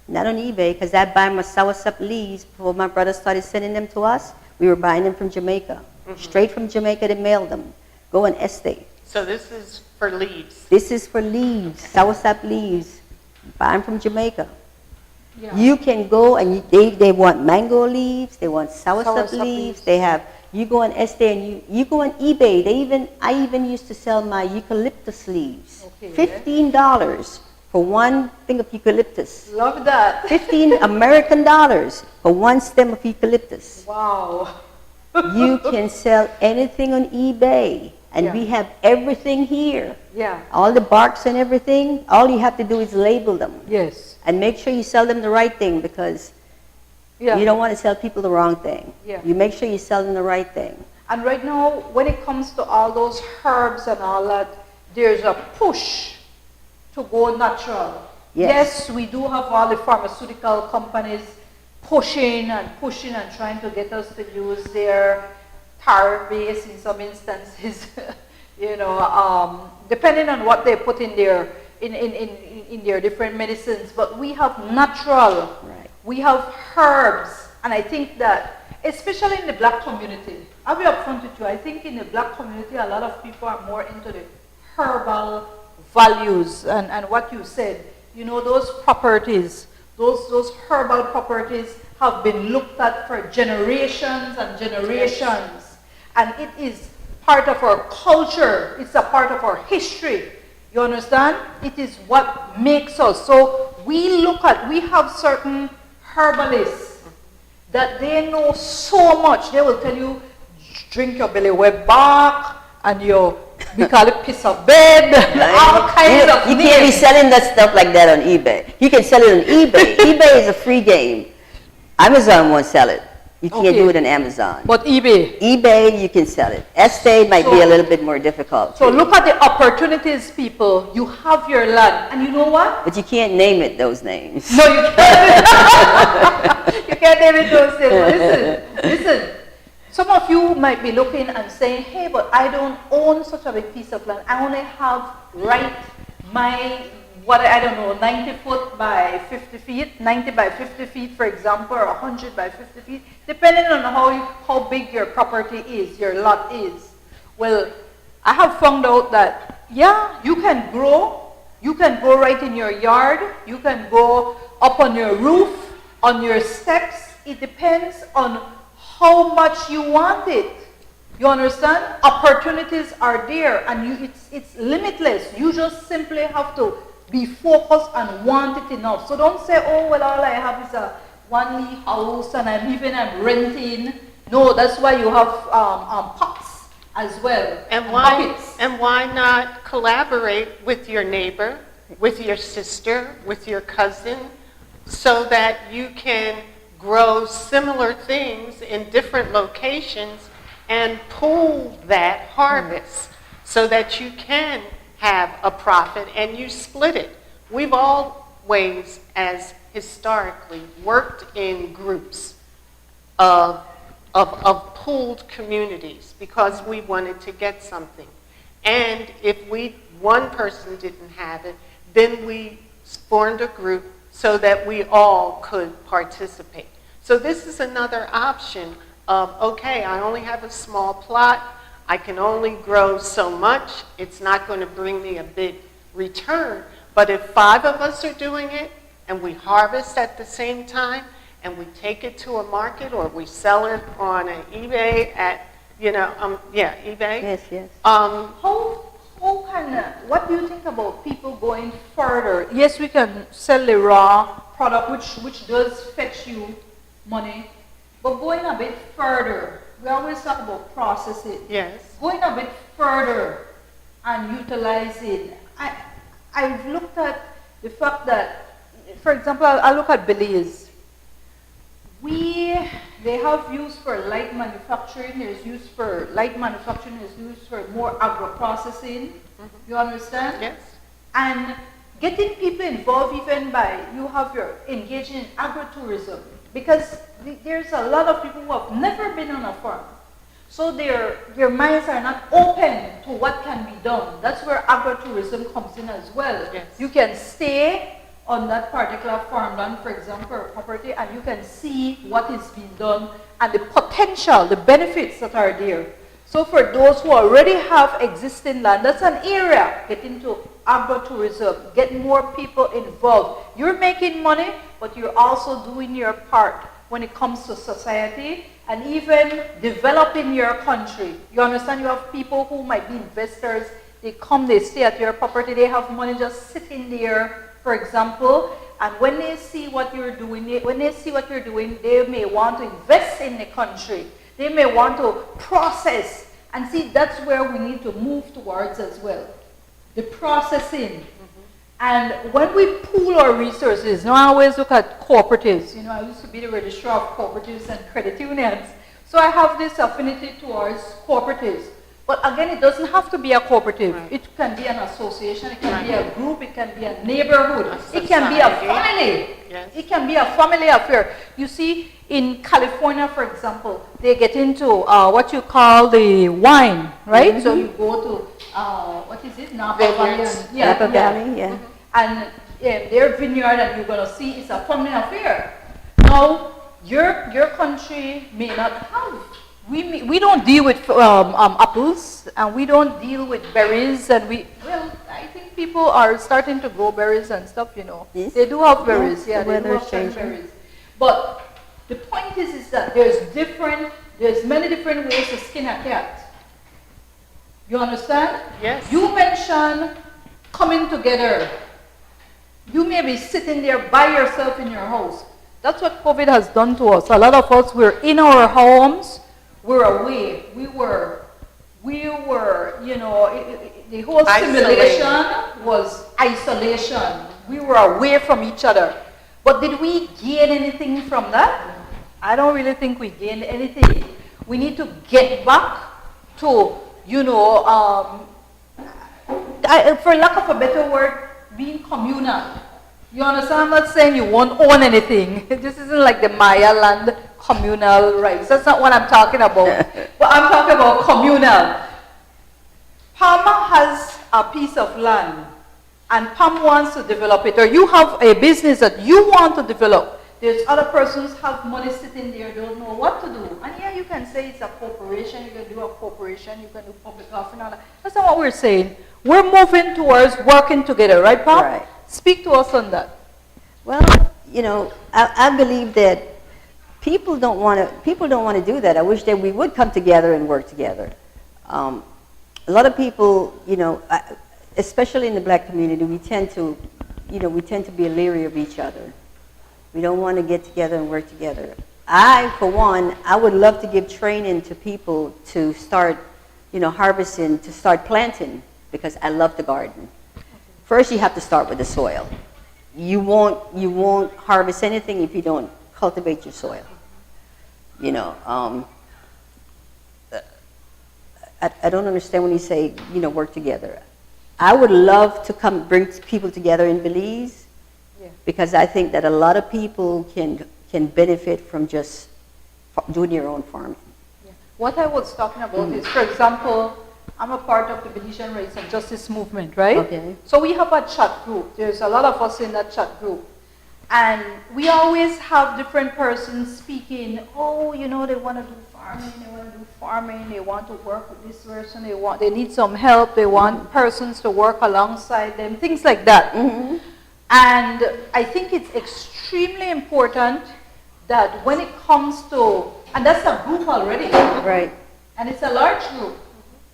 B: Not on eBay, because I buy my soursop leaves before my brother started sending them to us. We were buying them from Jamaica. Straight from Jamaica, they mailed them. Go on Estate.
C: So this is for leaves.
B: This is for leaves, soursop leaves. Buy them from Jamaica.
A: Yeah.
B: You can go and they want mango leaves, they want soursop leaves. They have, you go on Estate and you go on eBay. I even used to sell my eucalyptus leaves.
A: Okay.
B: $15 for one thing of eucalyptus.
A: Love that.
B: 15 American dollars for one stem of eucalyptus.
A: Wow.
B: You can sell anything on eBay, and we have everything here.
A: Yeah.
B: All the barks and everything, all you have to do is label them.
A: Yes.
B: And make sure you sell them the right thing, because you don't want to sell people the wrong thing.
A: Yeah.
B: You make sure you sell them the right thing.
A: And right now, when it comes to all those herbs and all that, there's a push to go natural. Yes, we do have all the pharmaceutical companies pushing and trying to get us to use their tar base in some instances, depending on what they put in their in their different medicines. But we have natural, we have herbs, and I think that, especially in the black community, I'll be upfront with you, I think in the black community a lot of people are more into the herbal values and what you said, those properties, those herbal properties have been looked at for generations and generations, and it is part of our culture, it's a part of our history. You understand? It is what makes us. So we have certain herbalists that they know so much. They will tell you, drink your belly web bark and we call it piece of bed, all kinds of
B: You can't be selling that stuff like that on eBay. You can sell it on eBay. eBay is a free game. Amazon won't sell it. You can't do it on Amazon.
A: But eBay?
B: eBay, you can sell it. Estate might be a little bit more difficult.
A: So look at the opportunities, people. You have your land, and you know what?
B: But you can't name it those names.
A: No, you can't. You can't name it those names. But listen. Some of you might be looking and saying, hey, but I don't own such a big piece of land. I only have what, I don't know, 90 foot by 50 feet, 90 by 50 feet, for example, or 100 by 50 feet, depending on how big your property is, your lot is. Well, I have found out that, yeah, you can grow right in your yard, you can go up on your roof, on your steps. It depends on how much you want it. You understand? Opportunities are there, and it's limitless. You just simply have to be focused and want it enough. So don't say, oh, well, all I have is a one-leaf house and I'm renting. No, that's why you have pots as well.
C: And
A: buckets.
C: why not collaborate with your neighbor, with your sister, with your cousin, so that you can grow similar things in different locations and pool that harvest so that you can have a profit and you split it. We've always, as historically, worked in groups of pooled communities because we wanted to get something. And if one person didn't have it, then we formed a group so that we all could participate. So this is another option of, okay, I only have a small plot, I can only grow so much, it's not going to bring me a big return, but if 5 of us are doing it and we harvest at the same time and we take it to a market or we sell it on an eBay at, eBay.
B: Yes, yes.
A: What do you think about people going further? Yes, we can sell the raw product, which does fetch you money, but going a bit further, we always talk about processing.
C: Yes.
A: Going a bit further and utilizing. I've looked at the fact that, for example, I look at Belize. They have use for light manufacturing, there's use for more agro-processing. Mm-hmm. You understand?
C: Yes.
A: And getting people involved even by, engaging in agritourism. Because there's a lot of people who have never been on a farm. So their minds are not open to what can be done. That's where agritourism comes in as well.
C: Yes.
A: You can stay on that particular farmland, for example, or property, and you can see what is being done and the potential, the benefits that are there. So for those who already have existing land, that's an area. Get into agritourism, get more people involved. You're making money, but you're also doing your part when it comes to society and even developing your country. You understand? You have people who might be investors. They come, they stay at your property, they have money just sitting there, for example, and when they see what you're doing, they may want to invest in the country. They may want to process. And see, that's where we need to move towards as well. The processing. Mm-hmm. And when we pool our resources, I always look at cooperatives. I used to be the registrar of cooperatives and credit unions. So I have this affinity towards cooperatives. But again, it doesn't have to be a cooperative. Right. It can be an association, it can be a group, it can be a neighborhood, it can be a family. Yes. It can be a family affair. You see, in California, for example, they get into what you call the wine, right? Mm-hmm. So you go to, what is it? Napa Valley.
B: Napa Valley, yeah.
A: Mm-hmm. And their vineyard, and you're going to see it's a family affair. Now, your country may not have. We don't deal with apples, and we don't deal with berries, and I think people are starting to grow berries and stuff, Yes. They do have berries, they do have berries. But the point is that there's many different ways to skin a cat. You understand?
C: Yes.
A: You mentioned coming together. You may be sitting there by yourself in your house. That's what COVID has done to us. A lot of us were in our homes. We're away. We were, the whole simulation was isolation. We were away from each other. But did we gain anything from that? I don't really think we gained anything. We need to get back to, for lack of a better word, being communal. You understand? I'm not saying you won't own anything. This isn't like the Maya land communal rights. That's not what I'm talking about. But I'm talking about communal. Palma has a piece of land. and Pam wants to develop it, or you have a business that you want to develop, there's other persons have money sitting there, don't know what to do. And yeah, you can say it's a corporation, you can do a corporation, you can do public offering, all that. That's not what we're saying. We're moving towards working together, right, Pam?
B: Right.
A: Speak to us on that.
B: Well, you know, I believe that people don't want to do that. I wish that we would come together and work together. A lot of people, you know, especially in the black community, we tend to be leery of each other. We don't want to get together and work together. For one, I would love to give training to people to start, you know, harvesting, to start planting, because I love the garden. First, you have to start with the soil. You won't harvest anything if you don't cultivate your soil. You know, I don't understand when you say, you know, work together. I would love to bring people together in Belize, because I think that a lot of people can benefit from just doing your own farming.
A: Yeah. What I was talking about is, for example, I'm a part of the Belizean Rights and Justice Movement, right?
B: Okay.
A: So we have a chat group. There's a lot of us in that chat group. And we always have different persons speaking, oh, you know, they want to do farming, they want to work with this person, they need some help, they want persons to work alongside them, things like that.
B: Mm-hmm.
A: And I think it's extremely important that when it comes to, and that's a group already.
B: Right.
A: And it's a large group,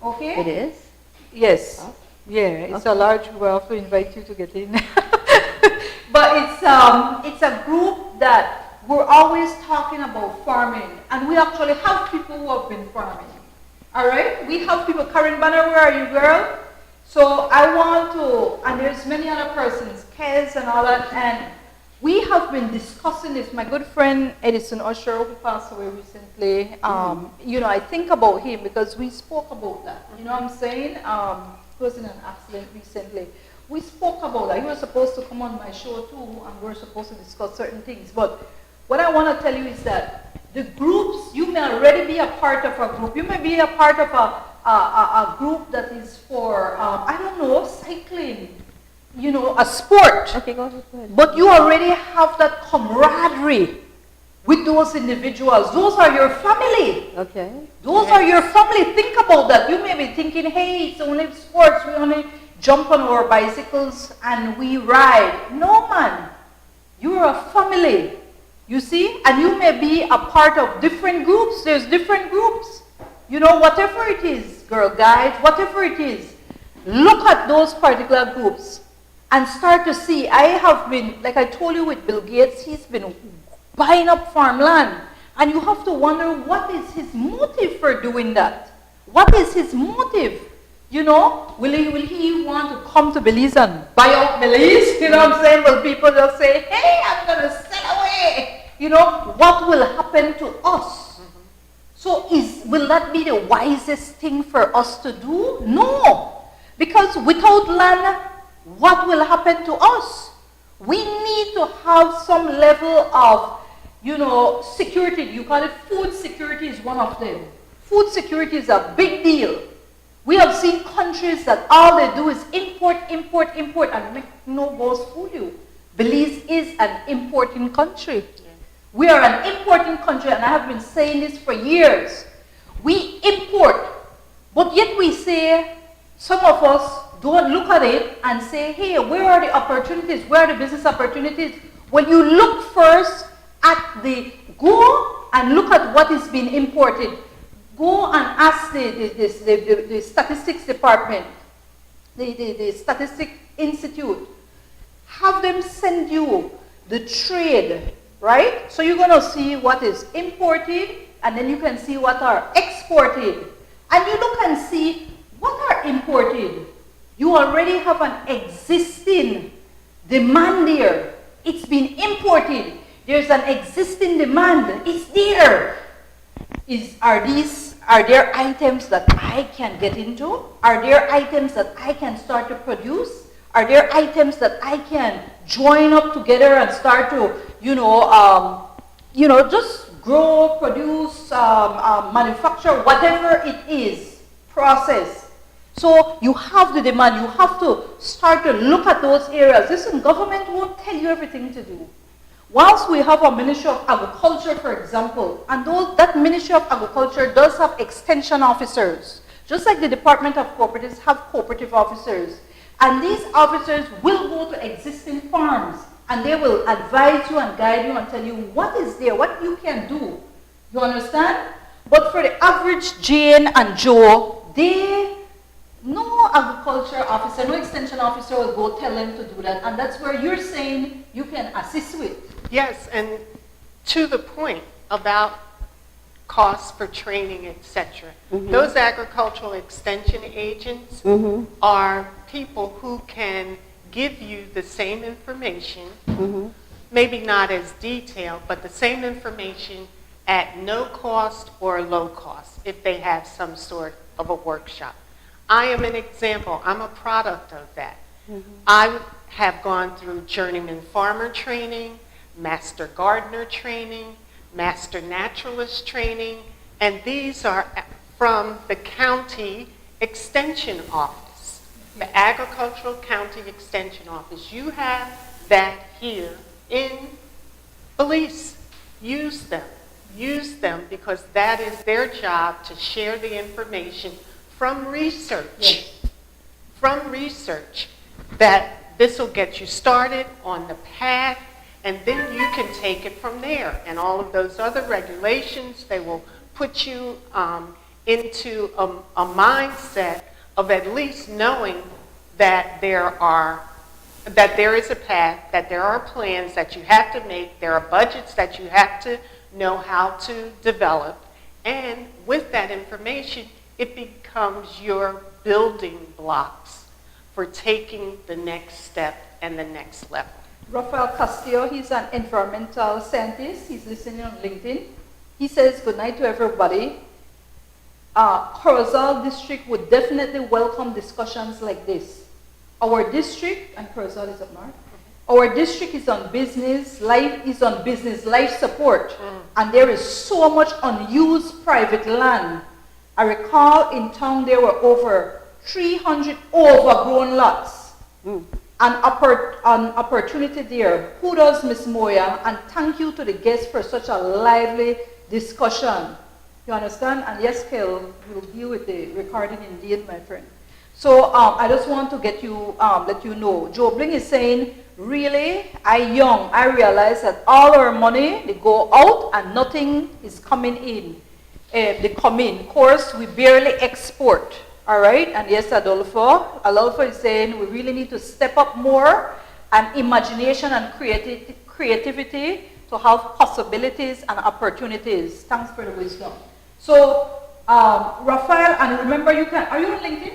A: okay?
B: It is?
A: Yes.
B: Awesome.
A: Yeah, it's a large group. We'll have to invite you to get in. But it's a group that we're always talking about farming. And we actually have people who have been farming. All right? We have people. Karen Banner, where are you, girl? So I want to, and there's many other persons, Kez and all that, and we have been discussing this. My good friend Edison Usher, who passed away recently, you know, I think about him because we spoke about that. You know what I'm saying? He was in an accident recently. We spoke about that. He was supposed to come on my show too, and we're supposed to discuss certain things. But what I want to tell you is that the groups, you may already be a part of a group. You may be a part of a group that is for, I don't know, cycling, you know, a sport.
B: Okay, go ahead.
A: But you already have that camaraderie with those individuals. Those are your family.
B: Okay.
A: Those are your family. Think about that. You may be thinking, hey, it's only sports. We only jump on our bicycles and we ride. No, man. You're a family. You see? And you may be a part of different groups. There's different groups. You know, whatever it is, Girl Guides, whatever it is, look at those particular groups and start to see. I have been, like I told you with Bill Gates, he's been buying up farmland. And you have to wonder, what is his motive for doing that? What is his motive? You know, will he want to come to Belize and buy out Belize? You know what I'm saying? Will people just say, hey, I'm going to sell away? You know, what will happen to us? So will that be the wisest thing for us to do? No. Because without land, what will happen to us? We need to have some level of, you know, security. You call it food security is one of them. Food security is a big deal. We have seen countries that all they do is import, and make no boast fool you. Belize is an importing country. We are an importing country, and I have been saying this for years. We import, but yet we say, some of us don't look at it and say, hey, where are the opportunities? Where are the business opportunities? When you look first at go and look at what is being imported. Go and ask the statistics department, the statistic institute. Have them send you the trade, right? So you're going to see what is imported, and then you can see what are exported. And you look and see what are imported. You already have an existing demand there. It's been imported. There's an existing demand. It's there. Are there items that I can get into? Are there items that I can start to produce? Are there items that I can join up together and start to, just grow, produce, manufacture, whatever it is, process? So you have the demand. You have to start to look at those areas. Listen, government won't tell you everything to do. Whilst we have a Ministry of Agriculture, for example, and that Ministry of Agriculture does have extension officers, just like the Department of Cooperatives have cooperative officers. And these officers will go to existing farms, and they will advise you and guide you and tell you what is there, what you can do. You understand? But for the average Jane and Joe, no agriculture officer, no extension officer will go tell them to do that. And that's where you're saying you can assist with.
C: Yes, and to the point about costs for training, etc. Those agricultural extension agents are people who can give you the same information, maybe not as detailed, but the same information at no cost or low cost if they have some sort of a workshop. I am an example. I'm a product of that. I have gone through journeyman farmer training, master gardener training, master naturalist training, and these are from the county extension office, the agricultural county extension office. You have that here in Belize. Use them. Use them because that is their job to share the information from research. From research that this will get you started on the path, and then you can take it from there. And all of those other regulations, they will put you into a mindset of at least knowing that there is a path, that there are plans that you have to make, there are budgets that you have to know how to develop, and with that information, it becomes your building blocks for taking the next step and the next level.
A: Rafael Castillo, he's an environmental scientist. He's listening on LinkedIn. He says, good night to everybody. Corozal district would definitely welcome discussions like this. Our district, and Corozal is up north, our district is on business life support, and there is so much unused private land. I recall in town there were over 300 overgrown lots. An opportunity there. Kudos, Miss Moya, and thank you to the guests for such a lively discussion. You understand? And yes, Kel, we'll deal with the recording indeed, my friend. So I just want to let you know, Joe Bling is saying, really, I realize that all our money, they go out and nothing is coming in. They come in. Of course, we barely export. All right, and yes, Adolfo is saying we really need to step up more and imagination and creativity to have possibilities and opportunities. Thanks for the wisdom. So, Rafael, and remember are you on LinkedIn?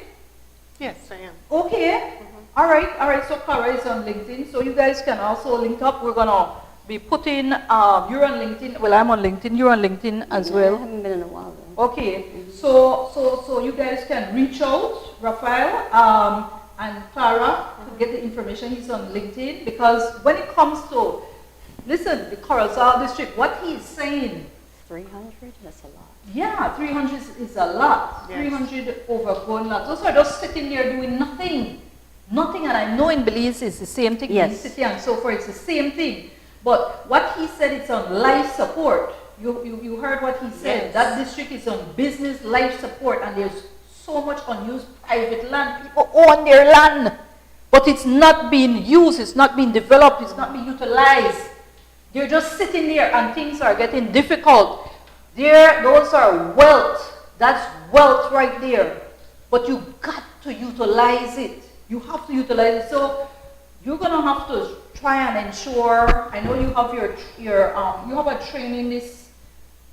C: Yes, I am.
A: Okay. All right, so Clara is on LinkedIn, so you guys can also link up. We're going to be putting, you're on LinkedIn, well, I'm on LinkedIn, you're on LinkedIn as well.
B: I haven't been in a while though.
A: Okay, so you guys can reach out, Rafael and Clara, to get the information. He's on LinkedIn, because when it comes to, listen, the Corozal district, what he's saying.
B: 300? That's a lot.
A: Yeah, 300 is a lot. Yes. 300 overgrown lots. Those are just sitting there doing nothing. Nothing, and I know in Belize it's the same thing.
B: Yes.
A: In the city and so forth, it's the same thing. But what he said, it's on life support. You heard what he said.
C: Yes.
A: That district is on business life support, and there's so much unused private land. People own their land, but it's not being used, it's not being developed, it's not being utilized. They're just sitting there, and things are getting difficult. Those are wealth. That's wealth right there. But you got to utilize it. You have to utilize it. So you're gonna have to try and ensure. I know you have you have a training this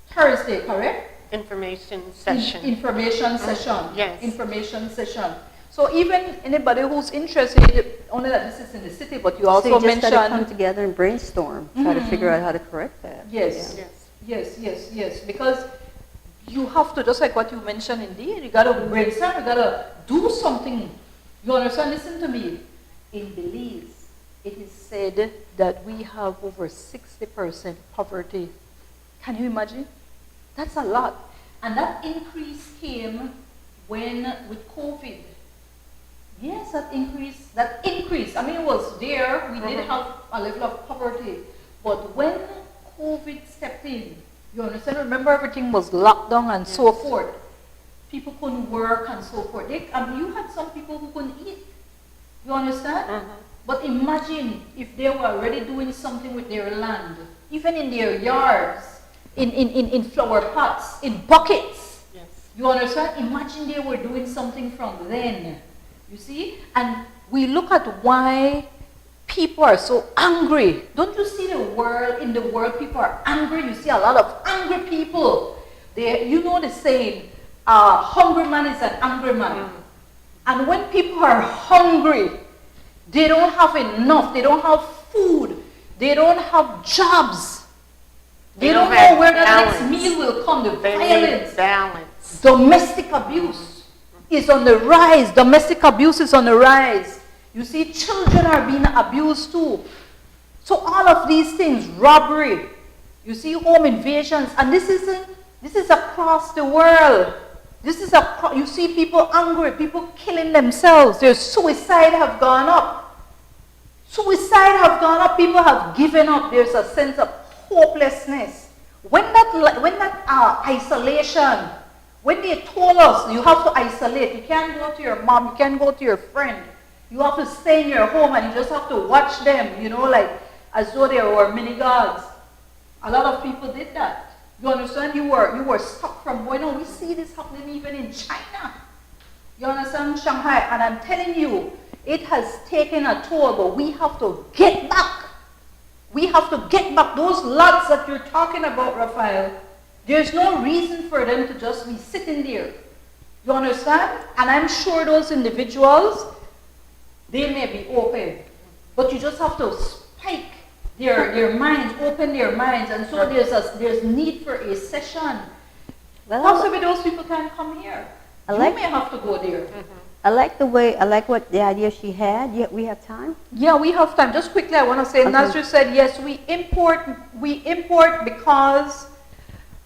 A: Thursday, correct?
C: Information session.
A: Information session.
C: Yes.
A: Information session. So even anybody who's interested, only that this is in the city, but you also
B: so you just
A: mentioned
B: gotta come together and brainstorm, try to figure out how to correct that.
A: Yes.
C: Yeah.
A: Yes. Because you have to, just like what you mentioned, indeed, you gotta brainstorm, you gotta do something. You understand? Listen to me. In Belize, it is said that we have over 60% poverty. Can you imagine? That's a lot. And that increase came with COVID. Yes, that increase. I mean, it was there. We did have a level of poverty. But when COVID stepped in, you understand? Remember, everything was locked down and so forth. People couldn't work and so forth. You had some people who couldn't eat. You understand? But imagine if they were already doing something with their land, even in their yards, in flower pots, in buckets.
C: Yes.
A: You understand? Imagine they were doing something from then. You see? And we look at why people are so angry. Don't you see in the world people are angry? You see a lot of angry people. You know the saying, hungry man is an angry man. And when people are hungry, they don't have enough. They don't have food. They don't have jobs. They don't know where the next meal will come. The violence,
C: balance.
A: domestic abuse is on the rise. Domestic abuse is on the rise. You see, children are being abused too. So all of these things, robbery, you see, home invasions, and this is across the world. You see people angry, people killing themselves. Their suicide have gone up. Suicide have gone up. People have given up. There's a sense of hopelessness. When that isolation, when they told us you have to isolate, you can't go to your mom, you can't go to your friend. You have to stay in your home and you just have to watch them, like as though they were mini gods. A lot of people did that. You understand? You were stuck from going on. We see this happening even in China. You understand? Shanghai. And I'm telling you, it has taken a toll, but we have to get back. We have to get back those lots that you're talking about, Raphael. There's no reason for them to just be sitting there. You understand? And I'm sure those individuals, they may be open, but you just have to spike their minds, open their minds, and so there's need for a session.
B: Well,
A: possibly those people can come here. You may have to go there.
B: I like the idea she had. Yeah, we have time?
A: Yeah, we have time. Just quickly, I want to say, okay. Nasir said, yes, we import because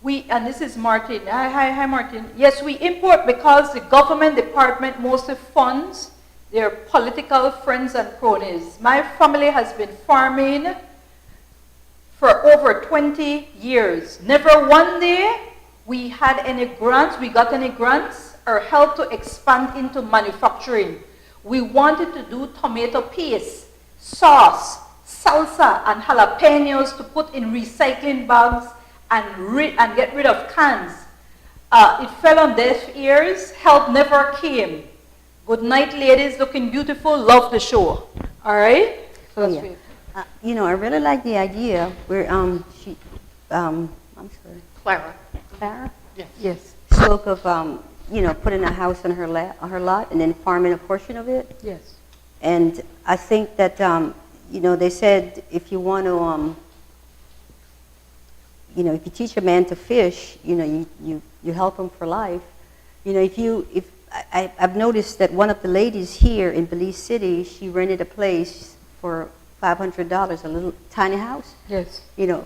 A: and this is Martin. Hi, Martin. Yes, we import because the government department mostly funds their political friends and cronies. My family has been farming for over 20 years. Never one day we got any grants or help to expand into manufacturing. We wanted to do tomato paste, sauce, salsa, and jalapenos to put in recycling bags and get rid of cans. It fell on deaf ears. Help never came. Good night, ladies. Looking beautiful. Love the show. All right?
B: So yeah. I really like the idea where I'm sorry. Clara?
A: Yes.
B: Spoke of putting a house on her lot and then farming a portion of it.
A: Yes.
B: And I think that they said if you want to if you teach a man to fish, you help him for life. I've noticed that one of the ladies here in Belize City, she rented a place for $500, a little tiny house.
A: Yes.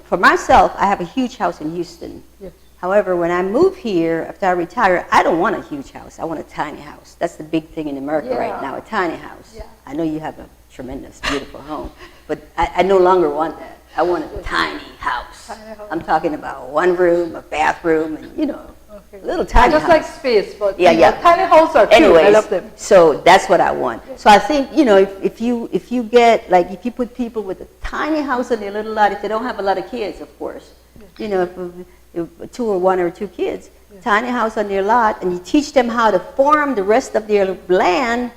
B: For myself, I have a huge house in Houston.
A: Yes.
B: However, when I move here, after I retire, I don't want a huge house. I want a tiny house. That's the big thing in America right now, a tiny house.
A: Yeah.
B: I know you have a tremendous, beautiful home, but I no longer want that. I want a tiny house. I'm talking about one room, a bathroom, and a little tiny house.
A: I just like space, but tiny houses are cute.
B: Anyways,
A: I love them.
B: So that's what I want. So I think if you get if you put people with a tiny house on their little lot, if they don't have a lot of kids, of course, if 2 or 1 or 2 kids, tiny house on their lot, and you teach them how to farm the rest of their land.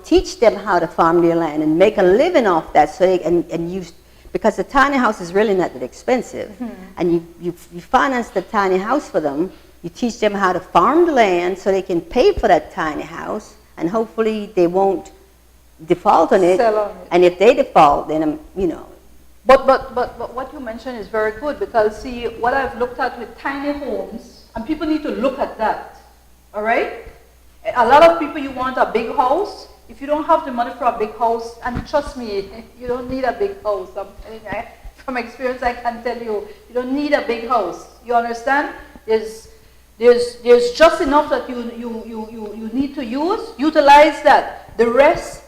B: Teach them how to farm their land and make a living off that, so they and use. Because the tiny house is really not that expensive. And you finance the tiny house for them. You teach them how to farm the land so they can pay for that tiny house. And hopefully they won't default on it.
A: Sell on it.
B: And if they default, then,
A: But what you mentioned is very good, because see, what I've looked at with tiny homes, and people need to look at that, all right? A lot of people, you want a big house. If you don't have the money for a big house, and trust me, you don't need a big house. I'm telling you, from experience, I can tell you, you don't need a big house. You understand? There's just enough that you need to utilize that. The rest,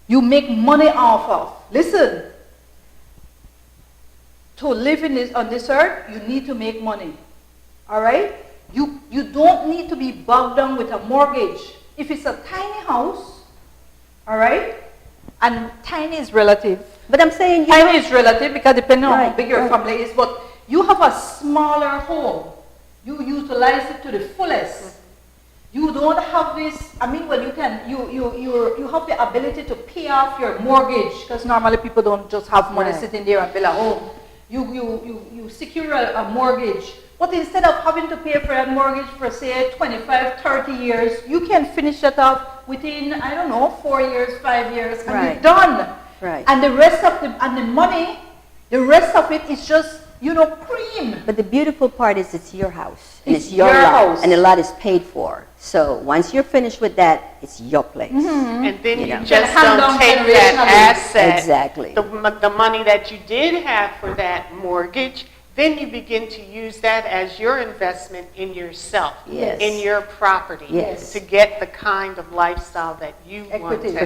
A: you make money off of. Listen, to live on this earth, you need to make money. All right? You don't need to be bogged down with a mortgage. If it's a tiny house, all right? And tiny is relative.
B: But I'm saying
A: tiny is relative because depending on how big your
B: right.
A: family is. But you have a smaller home. You utilize it to the fullest. You don't have this. I mean, well, you have the ability to pay off your mortgage because normally people don't just have money sitting there and build a home. You secure a mortgage. But instead of having to pay for that mortgage for, say, 25, 30 years, you can finish that up within, I don't know, 4 years, 5 years, and you're done.
B: Right.
A: And the rest of the money, the rest of it is just, cream.
B: But the beautiful part is it's your house. And it's your lot.
A: House.
B: And the lot is paid for. So once you're finished with that, it's your place.
A: Mm-hmm.
C: And then you
B: know.
C: just don't take that asset,
B: exactly.
C: the money that you did have for that mortgage, then you begin to use that as your investment in yourself, in your property, to get the kind of lifestyle that you want to have.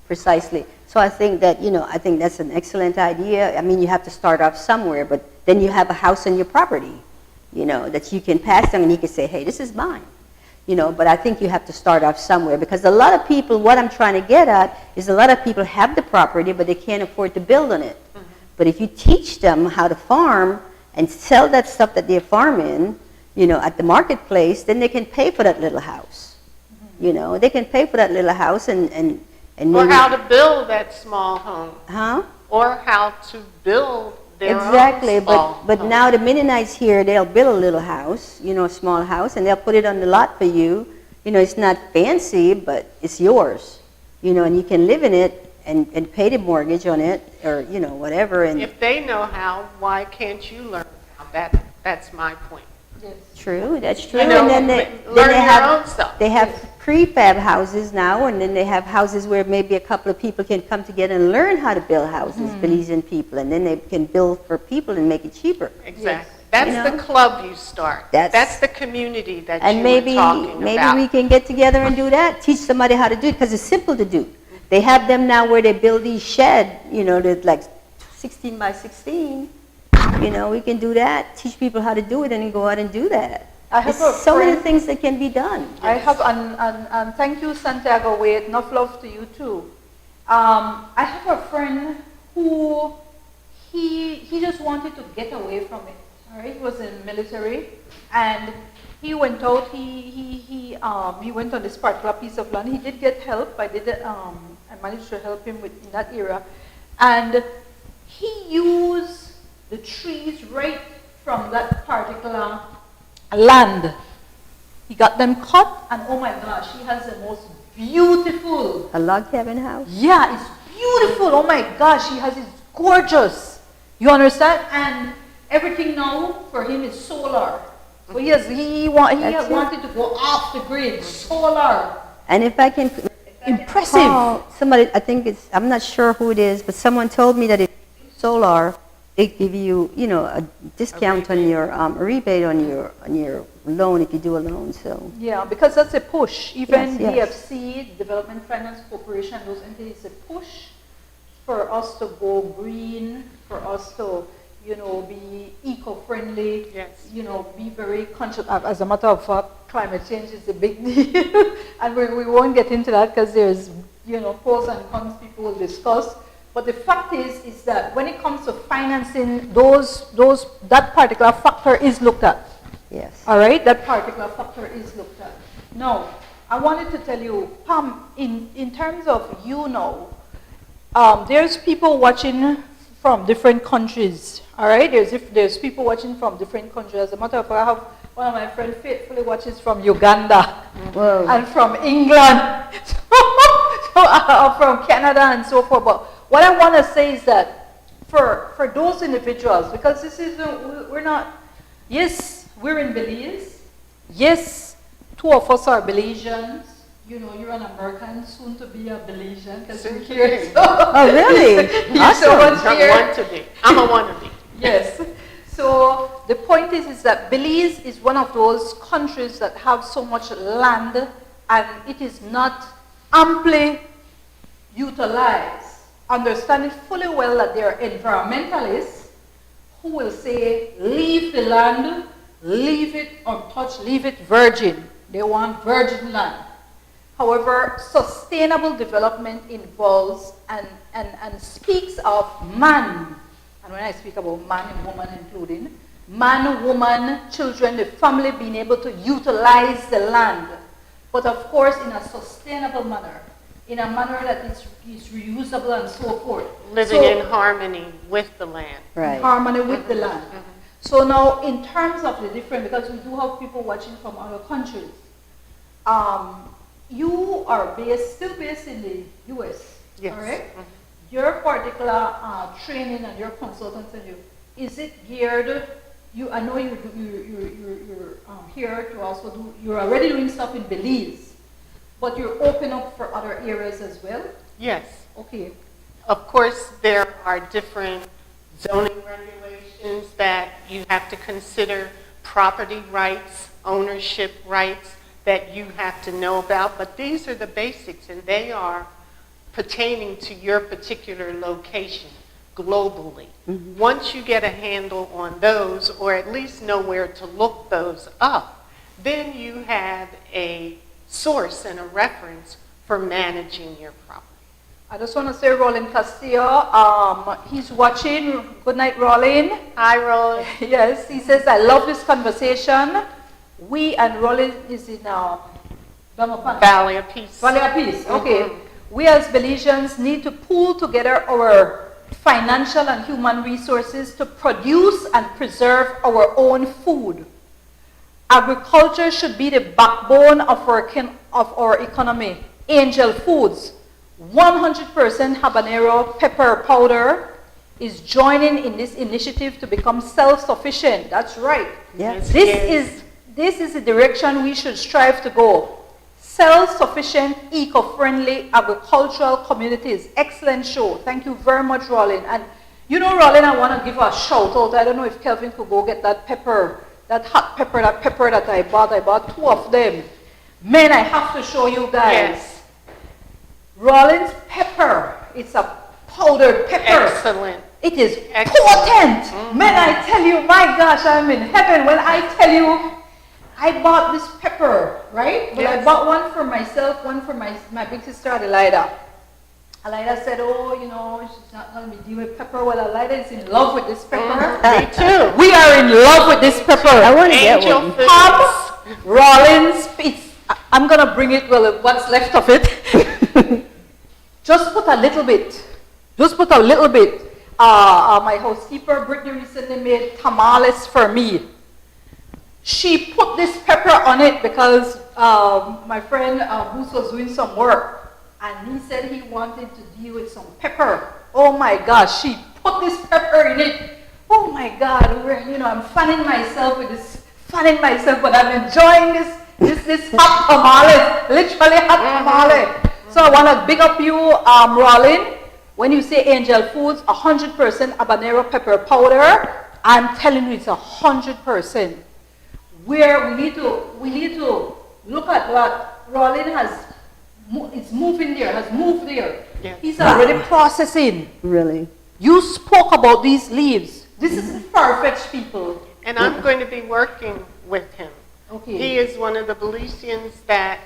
B: Precisely. So I think that, I think that's an excellent idea. I mean, you have to start off somewhere, but then you have a house on your property, that you can pass down and you can say, hey, this is mine. But I think you have to start off somewhere because a lot of people, what I'm trying to get at is a lot of people have the property, but they can't afford to build on it. Mm-hmm. But if you teach them how to farm and sell that stuff that they're farming, at the marketplace, then they can pay for that little house. Mm-hmm. They can pay for that little house and
C: or how to build that small home.
B: Huh?
C: Or how to build their
B: exactly,
C: own small
B: but
C: home.
B: now the Mennonites here, they'll build a little house, a small house, and they'll put it on the lot for you. It's not fancy, but it's yours. And you can live in it and pay the mortgage on it, or whatever. And
C: if they know how, why can't you learn how? That's my point.
A: Yes.
B: True, that's true.
C: And then
B: they have prefab houses now, and then they have houses where maybe a couple of people can come together and learn how to build houses, Belizean people, and then they can build for people and make it cheaper.
C: Exactly.
A: Yes.
C: That's the club you start. That's the community that you were talking about.
B: Maybe we can get together and do that, teach somebody how to do it, because it's simple to do. They have them now where they build these sheds, they're like 16 by 16. We can do that, teach people how to do it, and then go out and do that. There's so many things that can be done.
A: I have, and thank you, Santiago Wade, enough love to you too. I have a friend who, he just wanted to get away from it. All right? He was in the military, and he went out, he went on this particular piece of land. He did get help. I managed to help him in that area. And he used the trees right from that particular land. He got them cut, and oh my gosh, he has the most beautiful.
B: A log cabin house?
A: Yeah, it's beautiful. Oh my gosh, it's gorgeous. You understand? And everything now for him is solar. So he wanted to go off the grid, solar.
B: And if I can
A: impressive.
B: Somebody, I'm not sure who it is, but someone told me that if you do solar, they give you, a discount on your a rebate on your loan if you do a loan. So
A: yeah, because that's a push. Even
B: yes.
A: DFC, Development Finance Corporation, those entities, a push for us to go green, for us to be eco-friendly.
C: Yes.
A: Be very conscious. As a matter of fact, climate change is a big deal, and we won't get into that because there's pros and cons people will discuss. But the fact is that when it comes to financing, that particular factor is looked at.
B: Yes.
A: All right, that particular factor is looked at. Now, I wanted to tell you, Pam, in terms of there's people watching from different countries. All right, there's people watching from different countries. As a matter of fact, I have one of my friends faithfully watches from Uganda and from England, from Canada and so forth. But what I want to say is that for those individuals, because we're in Belize. Yes, two of us are Belizeans. You're an American, soon to be a Belizean, because you're here.
B: Oh, really?
A: Awesome.
C: I'm a wannabe.
A: Yes. So the point is that Belize is one of those countries that have so much land, and it is not amply utilize, understanding fully well that there are environmentalists who will say, leave the land, leave it untouched, leave it virgin. They want virgin land. However, sustainable development involves and speaks of man. And when I speak about man and woman including, man, woman, children, the family being able to utilize the land. But of course in a sustainable manner, in a manner that is reusable and so forth.
C: Living in harmony with the land.
B: Right.
A: Harmony with the land. So now in terms of the different, because we do have people watching from other countries, you are still based in the US,
C: Yes.
A: correct? Your particular training and your consultants and is it geared? I know you're here to also do. You're already doing stuff in Belize, but you're open up for other areas as well.
C: Yes.
A: Okay.
C: Of course, there are different zoning regulations that you have to consider, property rights, ownership rights that you have to know about, but these are the basics, and they are pertaining to your particular location globally. Once you get a handle on those, or at least know where to look those up, then you have a source and a reference for managing your property.
A: I just want to say Roland Castillo, he's watching. Good night, Roland.
C: Hi, Roland.
A: Yes, he says, I love this conversation. We and Roland is in
C: Valley of Peace.
A: Valley of Peace, okay. We as Belizeans need to pool together our financial and human resources to produce and preserve our own food. Agriculture should be the backbone of our economy. Angel Foods, 100% habanero pepper powder, is joining in this initiative to become self-sufficient. That's right.
B: Yes.
A: This is the direction we should strive to go. Self-sufficient, eco-friendly agricultural communities. Excellent show. Thank you very much, Roland. And you know, Roland, I want to give a shout out. I don't know if Kelvin could go get that pepper, that hot pepper, that I bought. I bought 2 of them. Man, I have to show you guys.
C: Yes.
A: Roland's pepper. It's a powdered pepper.
C: Excellent.
A: It is
C: Excellent.
A: potent. Man, I tell you, my gosh, I'm in heaven when I tell you, I bought this pepper, right? But
C: Yes.
A: I bought one for myself, one for my big sister, Zenaida. Zenaida said, oh, you know, she's not going to be dealing with pepper. Well, Zenaida is in love with this pepper.
C: Me too.
A: We are in love with this pepper.
B: I want to get
C: Angel
B: one.
C: Foods.
A: Pam, Rollins, I'm going to bring it, well, what's left of it. Just put a little bit. Just put a little bit. My housekeeper, Brittany, recently made tamales for me. She put this pepper on it because my friend Bruce was doing some work, and he said he wanted to deal with some pepper. Oh my gosh, she put this pepper in it. Oh my God, I'm fanning myself with this, but I'm enjoying this hot tamale, literally hot tamale. So I want to big up you, Rollin. When you say Angel Foods, 100% habanero pepper powder, I'm telling you it's 100%. Where we need to look at what Rollin has, it's moving there, has moved there.
C: Yes.
A: He's already processing.
B: Really?
A: You spoke about these leaves. This is far-fetched, people.
C: And I'm going to be working with him.
A: Okay.
C: He is one of the Belizeans that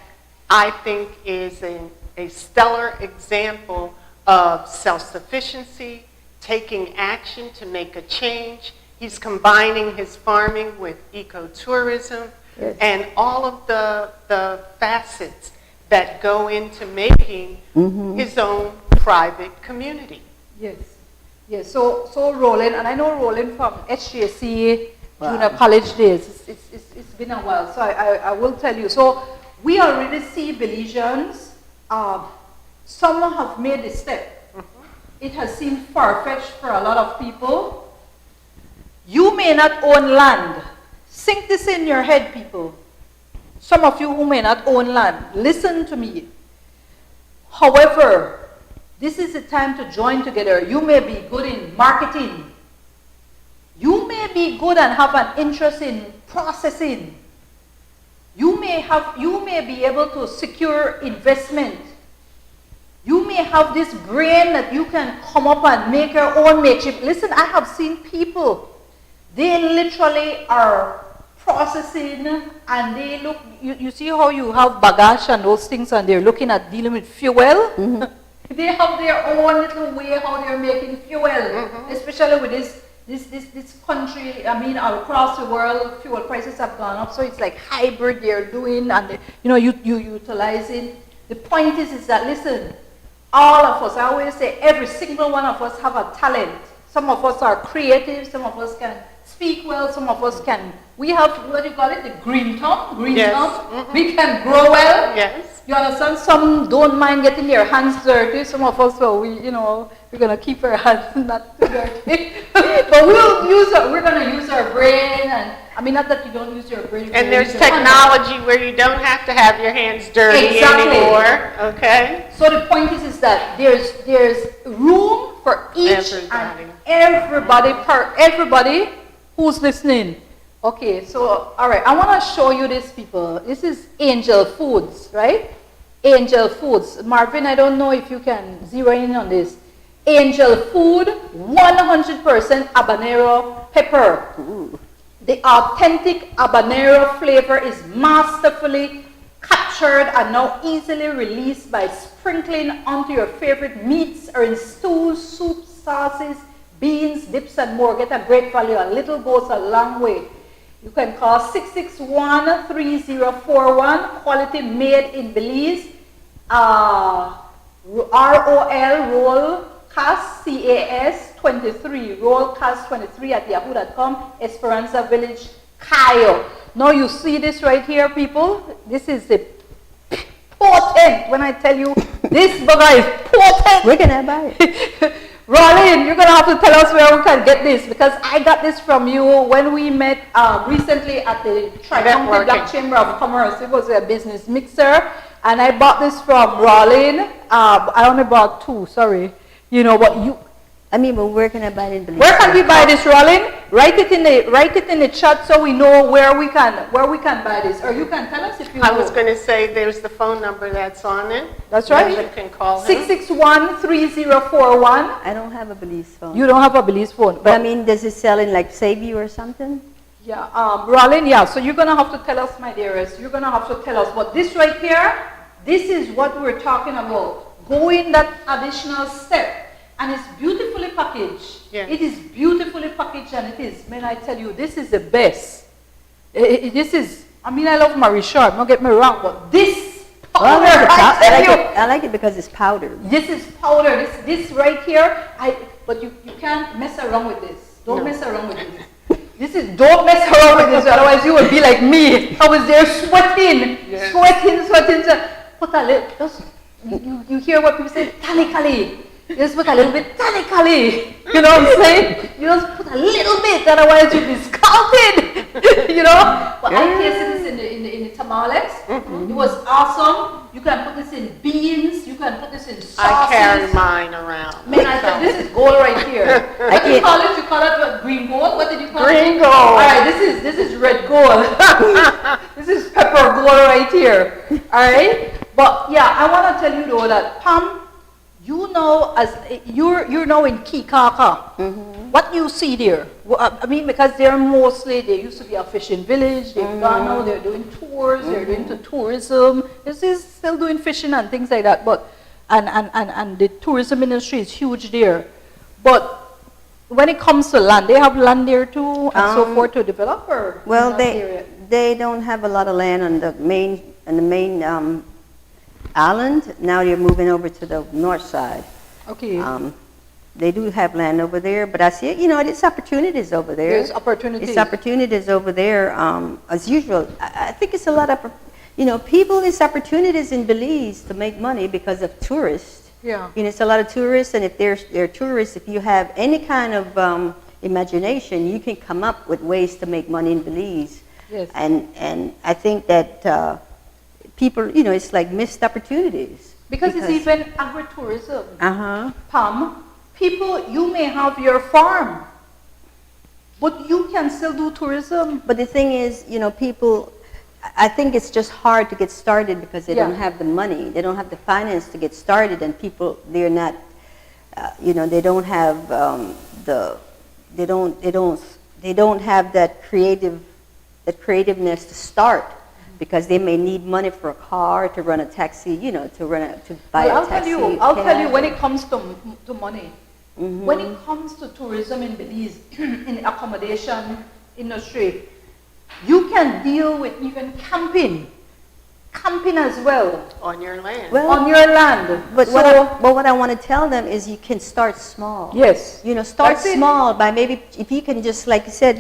C: I think is a stellar example of self-sufficiency, taking action to make a change. He's combining his farming with ecotourism,
B: Yes.
C: and all of the facets that go into making his own private community.
A: Yes. Yes. So Roland, and I know Roland from HJC
B: Wow.
A: junior college days. It's been a while. So I will tell you. So we already see Belizeans. Some have made the step. It has seemed far-fetched for a lot of people. You may not own land. Sink this in your head, people. Some of you who may not own land, listen to me. However, this is the time to join together. You may be good in marketing. You may be good and have an interest in processing. You may be able to secure investment You may have this brain that you can come up and make your own makeshift. Listen, I have seen people, they literally are processing and they look, you see how you have baggage and those things and they're looking at dealing with fuel? They have their own little way how they're making fuel, especially with this country, I mean, across the world, fuel prices have gone up, so it's like hybrid they're doing and, you utilizing. The point is that, listen, all of us, I always say, every single one of us have a talent. Some of us are creative, some of us can speak well, some of us can, we have, what do you call it, the green thumb? We can grow well.
C: Yes.
A: You understand? Some don't mind getting their hands dirty. Some of us, well, we're going to keep our hands not too dirty. But we're going to use our brain. And I mean, not that you don't use your brain.
C: And there's technology where you don't have to have your hands dirty anymore. Okay?
A: So the point is that there's room for each and everybody who's listening. Okay, so, all right, I want to show you this, people. This is Angel Foods, right? Angel Foods. Marvin, I don't know if you can zero in on this. Angel Food, 100% habanero pepper. Ooh. The authentic habanero flavor is masterfully captured and now easily released by sprinkling onto your favorite meats or in stews, soups, sauces, beans, dips, and more. Get a great value. A little goes a long way. You can call 661-3041, quality made in Belize. ROL CAS, CAS 23, roll CAS 23 at yahoo.com, Esperanza Village, Cayo. Now you see this right here, people. This is the potent. When I tell you this burger is potent.
B: Where can I buy it?
A: Rollin, you're going to have to tell us where we can get this, because I got this from you when we met recently at the Tri-County Black Chamber of Commerce. It was a business mixer, and I bought this from Rollin. I only bought 2, sorry.
B: But where can I buy it in Belize?
A: Where can we buy this, Rollin? Write it in the chat so we know where we can buy this. Or you can tell us if you know.
C: I was going to say there's the phone number that's on it.
A: That's right.
C: You can call
A: 661-3041.
B: I don't have a Belize phone.
A: You don't have a Belize phone.
B: But does it sell in like Save You or something?
A: Yeah, Rollin, yeah. So you're going to have to tell us, my dearest. You're going to have to tell us. But this right here, this is what we're talking about. Going that additional step. And it's beautifully packaged.
C: Yes.
A: It is beautifully packaged, and it is, man, I tell you, this is the best. This is, I love Marie Sharp, don't get me wrong, but this powder,
B: I like it because it's powder.
A: This is powder. This right here, but you can't mess around with this. Don't mess around with this. Don't mess around with this, otherwise you will be like me. I was there sweating. Put a little, you hear what people say, tanically. You just put a little bit tanically. You know what I'm saying? You just put a little bit, otherwise you'll be scalded. But I tasted this in the tamales. It was awesome. You can put this in beans. You can put this in sauces.
C: I carry mine around.
A: Man, I said, this is gold right here. What do you call it? You call it what, green gold? What did you call it?
C: Green gold.
A: All right, this is red gold. This is pepper gold right here. All right? But yeah, I want to tell you though that Pam, you're now in Kikaka. What you see there? Because they used to be a fishing village. They've gone now. They're doing tours. They're doing tourism. This is still doing fishing and things like that. But and the tourism industry is huge there. But when it comes to land, they have land there too, and so forth to develop. Or
B: well, they don't have a lot of land on the main island. Now they're moving over to the north side.
A: Okay.
B: They do have land over there, but I see, there's opportunities over there.
A: There's opportunities.
B: It's opportunities over there, as usual. I think it's a lot of, people, it's opportunities in Belize to make money because of tourists.
A: Yeah.
B: It's a lot of tourists, and if they're tourists, if you have any kind of imagination, you can come up with ways to make money in Belize.
A: Yes.
B: And I think that people, it's like missed opportunities.
A: Because it's even agritourism.
B: Pam,
A: people, you may have your farm, but you can still do tourism.
B: But the thing is, people, I think it's just hard to get started because they
A: Yeah.
B: don't have the money. They don't have the finance to get started, and people, they're not, they don't have they don't have that creativeness to start, because they may need money for a car, to run a taxi, to buy
A: Well,
B: a taxi.
A: I'll tell you when it comes to money,
B: Mhm.
A: when it comes to tourism in Belize, in the accommodation industry, you can deal with even camping as well,
C: On your land.
B: Well,
A: on your land.
B: But
A: So,
B: what I want to tell them is you can start small.
A: yes.
B: Start
A: That's it.
B: small by maybe, if you can just, like you said,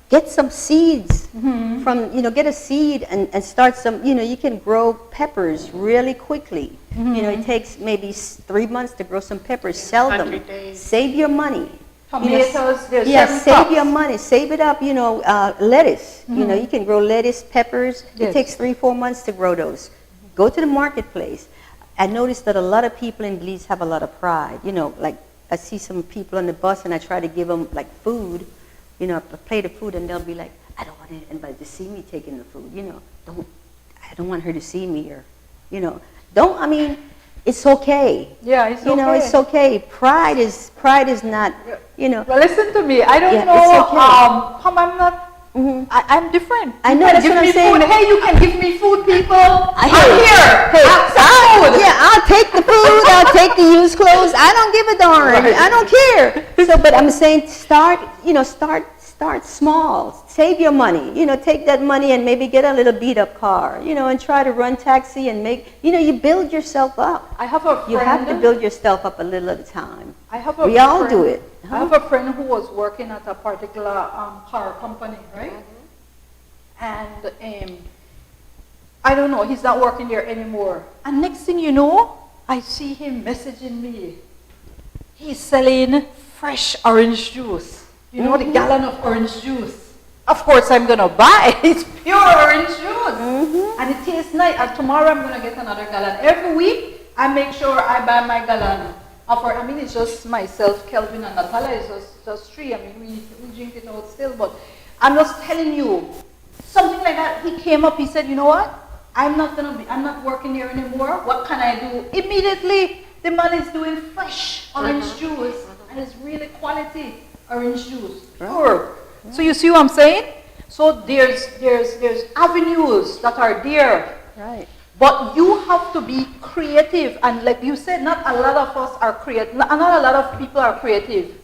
B: get some seeds
A: Mm-hmm.
B: from, get a seed and start some, you can grow peppers really quickly.
A: Mm-hmm.
B: It takes maybe 3 months to grow some peppers, sell them,
C: 100 days.
B: save your money.
A: Tomatoes, there's
B: Yes,
A: certain
B: save
A: crops.
B: your money, save it up, lettuce.
A: Mm-hmm.
B: You can grow lettuce, peppers.
A: Yes.
B: It takes 3-4 months to grow those. Go to the marketplace. I noticed that a lot of people in Belize have a lot of pride. Like I see some people on the bus and I try to give them like food, a plate of food, and they'll be like, I don't want anybody to see me taking the food, I don't want her to see me, or, it's okay.
A: Yeah, it's okay.
B: It's okay. Pride is not,
A: Well, listen to me. I don't
B: Yeah,
A: know.
B: it's okay.
A: I'm not.
B: Mhm.
A: I'm different.
B: I know,
A: You can
B: that's
A: give
B: what I'm
A: me
B: saying.
A: food. Hey, you can give me food, people. I'm
B: Hey,
A: here.
B: Hey,
A: Have some food.
B: yeah, I'll take the food. I'll take the used clothes. I don't give a darn.
A: Right.
B: I don't care. So, but I'm saying start small. Save your money. Take that money and maybe get a little beat up car. And try to run taxi and make. You build yourself up.
A: I have a friend.
B: You have to build yourself up a little at a time.
A: I have a
B: We all
A: friend-
B: do it.
A: I have a friend who was working at a particular car company, right? And I don't know, he's not working there anymore. And next thing you know, I see him messaging me. He's selling fresh orange juice. The gallon of orange juice. Of course, I'm going to buy. It's pure orange juice. And it tastes nice. And tomorrow, I'm going to get another gallon. Every week, I make sure I buy my gallon. It's just myself, Kelvin, and Natalia. It's just 3. We drink it out still. But I'm just telling you, something like that. He came up, he said, you know what? I'm not working here anymore. What can I do? Immediately, the man is doing fresh orange juice. And it's really quality orange juice. Pure. So you see what I'm saying? So there's avenues that are there.
B: Right.
A: But you have to be creative. And like you said, not a lot of us are creative. Not a lot of people are creative.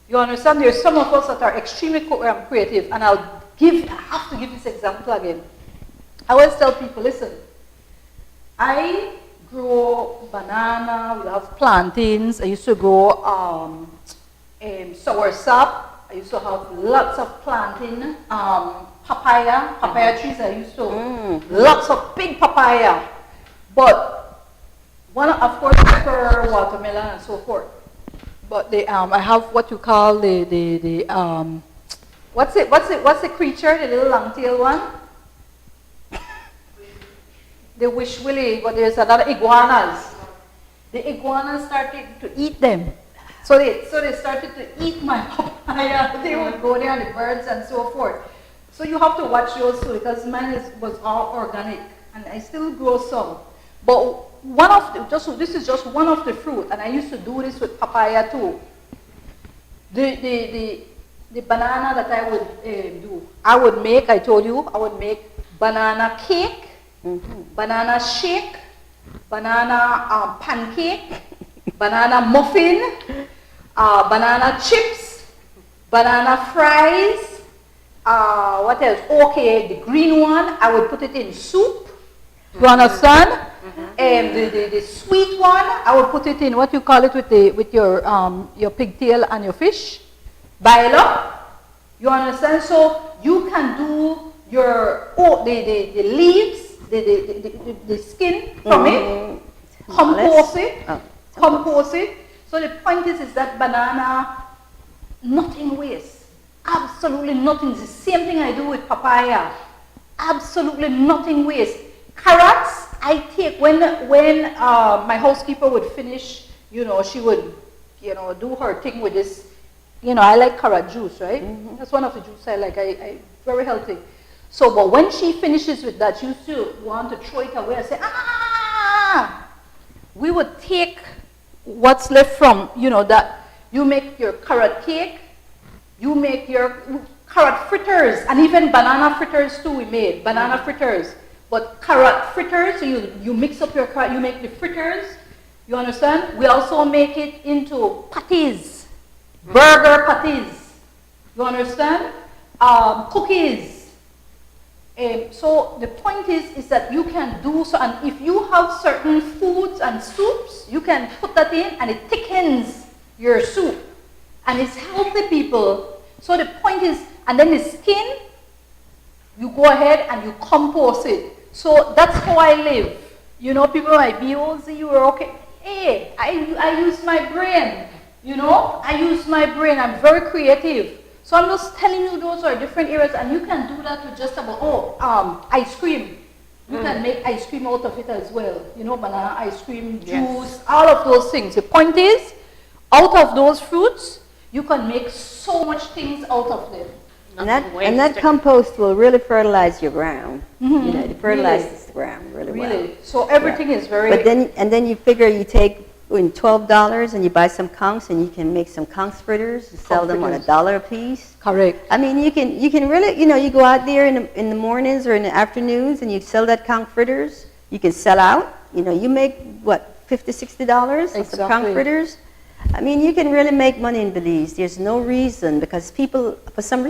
A: You understand? There's some of us that are extremely creative. And I have to give this example again. I always tell people, listen, I grow banana, we have plantains. I used to grow soursop. I used to have lots of plantain, papaya trees. I used to, lots of big papaya. But of course, for watermelon and so forth. But I have what you call what's the creature, the little long-tailed one? The wish willy, but there's another iguanas. The iguanas started to eat them. So they started to eat my papaya. They would go there, the birds and so forth. So you have to watch yours too, because mine was all organic, and I still grow some. But this is just one of the fruit, and I used to do this with papaya too. The banana that I would do, I would make banana cake, banana shake, banana pancake, banana muffin, banana chips, banana fries, what else? Okay, the green one, I would put it in soup. You understand? And the sweet one, I would put it in what you call it with your pigtail and your fish. Boil up. You understand? So you can do the leaves, the skin from it, compose it. So the point is that banana, nothing waste. Absolutely nothing. It's the same thing I do with papaya. Absolutely nothing waste. Carrots, I take when my housekeeper would finish, she would, do her thing with this. I like carrot juice, right? That's one of the juice I like. I very healthy. So, but when she finishes with that, she used to want to throw it away and say, ah! We would take what's left from, that you make your carrot cake, you make your carrot fritters, and even banana fritters too we made, banana fritters. But carrot fritters, so you mix up your carrot, you make the fritters, you understand? We also make it into patties, burger patties, you understand? Cookies. So the point is that you can do so, and if you have certain foods and soups, you can put that in and it thickens your soup. And it's healthy, people. So the point is, and then the skin, you go ahead and you compost it. So that's how I live. People might be, oh, you were okay. Hey, I use my brain. I use my brain. I'm very creative. So I'm just telling you those are different areas, and you can do that with just about, ice cream. You can make ice cream out of it as well. Banana ice cream, juice, all of those things. The point is, out of those fruits, you can make so much things out of them.
B: And that compost will really fertilize your ground. It fertilizes the ground really well.
A: Really. So everything is very...
B: But then you figure you take $12 and you buy some conchs and you can make some conch fritters and sell them on $1 a piece.
A: Correct.
B: I mean, you can really, you go out there in the mornings or in the afternoons and you sell that conch fritters. You can sell out. You make, what, $50, $60 with some conch fritters. I mean, you can really make money in Belize. There's no reason, because people, for some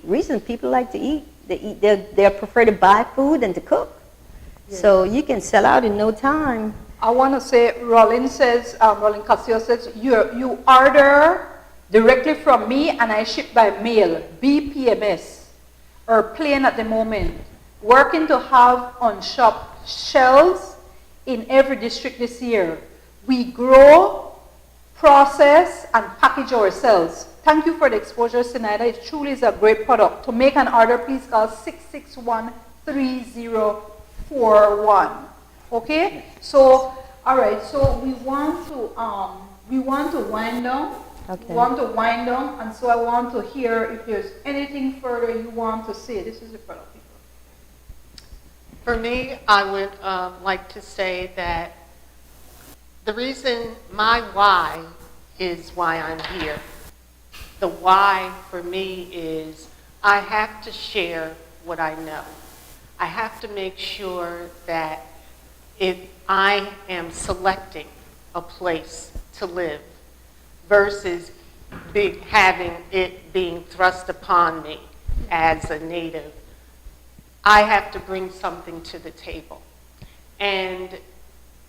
B: reason, people like to eat. They prefer to buy food than to cook. Yes. So you can sell out in no time.
A: I want to say, Rollin Castillo says, you order directly from me and I ship by mail, BPMS, or plain at the moment. Working to have on shop shelves in every district this year. We grow, process, and package ourselves. Thank you for the exposure, Zenaida. It truly is a great product. To make an order, please call 661-3041. Okay? So, all right. So we want to wind down. Okay. We want to wind down, and so I want to hear if there's anything further you want to say. This is the product, people.
C: For me, I would like to say that the reason my why is why I'm here. The why for me is I have to share what I know. I have to make sure that if I am selecting a place to live versus having it being thrust upon me as a native, I have to bring something to the table. And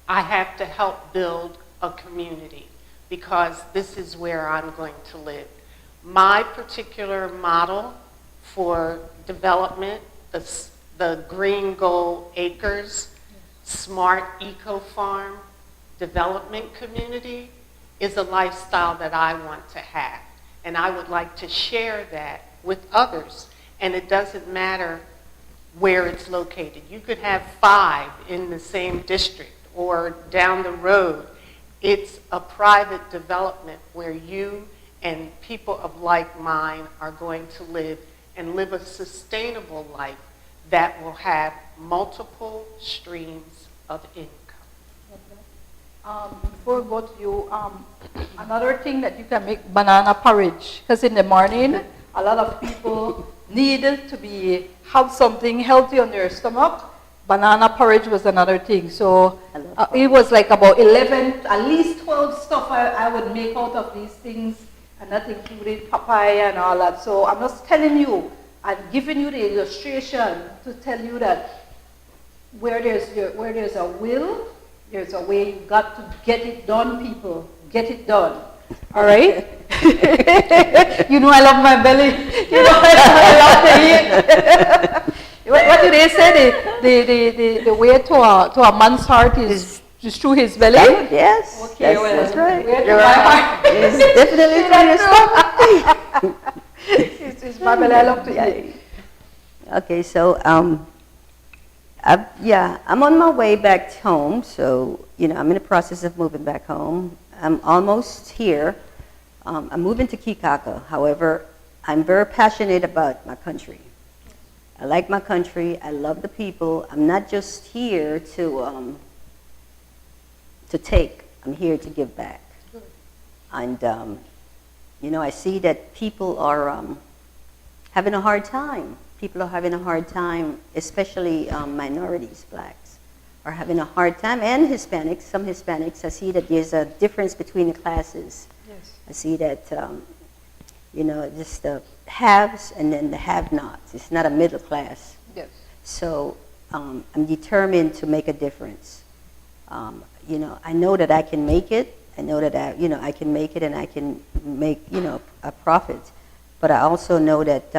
C: I have to help build a community because this is where I'm going to live. My particular model for development, the Green Gold Acres Smart Eco Farm Development Community, is a lifestyle that I want to have. And I would like to share that with others. And it doesn't matter where it's located. You could have 5 in the same district or down the road. It's a private development where you and people of like mind are going to live and live a sustainable life that will have multiple streams of income.
A: Before we go to you, another thing that you can make, banana porridge. Because in the morning, a lot of people need to have something healthy on their stomach. Banana porridge was another thing. So it was like about 11, at least 12 stuff I would make out of these things. And that included papaya and all that. So I'm just telling you, I'm giving you the illustration to tell you that where there's a will, there's a way. You got to get it done, people. Get it done. All right? You know I love my belly. You know I love to eat. What do they say? The way to a man's heart is just through his belly?
B: Yes.
A: Okay,
B: that's right.
A: You're right.
B: It's definitely through your stomach.
A: It's my belly. I love to eat.
B: Okay, so I'm on my way back home. So I'm in the process of moving back home. I'm almost here. I'm moving to Kikaka. However, I'm very passionate about my country. I like my country. I love the people. I'm not just here to take. I'm here to give back.
A: Good.
B: And, I see that people are having a hard time. People are having a hard time, especially minorities, blacks, are having a hard time, and Hispanics, some Hispanics. I see that there's a difference between the classes.
A: Yes.
B: I see that, just the haves and then the have-nots. It's not a middle class.
A: Yes.
B: So I'm determined to make a difference. I know that I can make it. I know that I can make it and I can make, a profit. But I also know that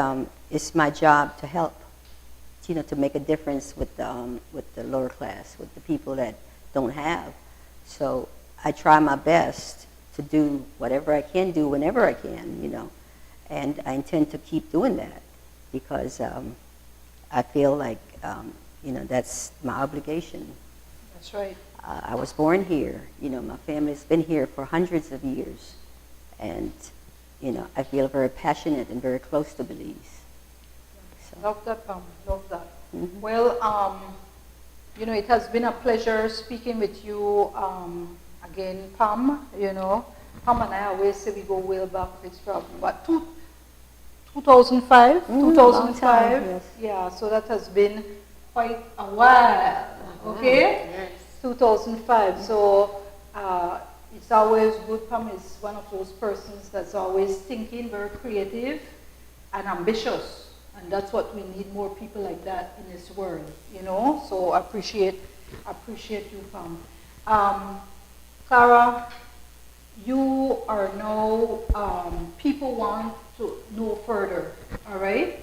B: it's my job to help, to make a difference with the lower class, with the people that don't have. So I try my best to do whatever I can do whenever I can, and I intend to keep doing that because I feel like, that's my obligation.
A: That's right.
B: I was born here. My family's been here for hundreds of years. And, I feel very passionate and very close to Belize. So.
A: Love that, Pam. Love that.
B: Mm-hmm.
A: Well, it has been a pleasure speaking with you again, Pam. Pam and I always say we go way back. It's from, 2005? 2005?
B: Yes.
A: Yeah, so that has been quite a while. Okay?
C: Yes.
A: 2005. So it's always good. Pam is one of those persons that's always thinking, very creative and ambitious. And that's what we need, more people like that in this world, So I appreciate you, Pam. Clara, you are now, people want to know further, all right?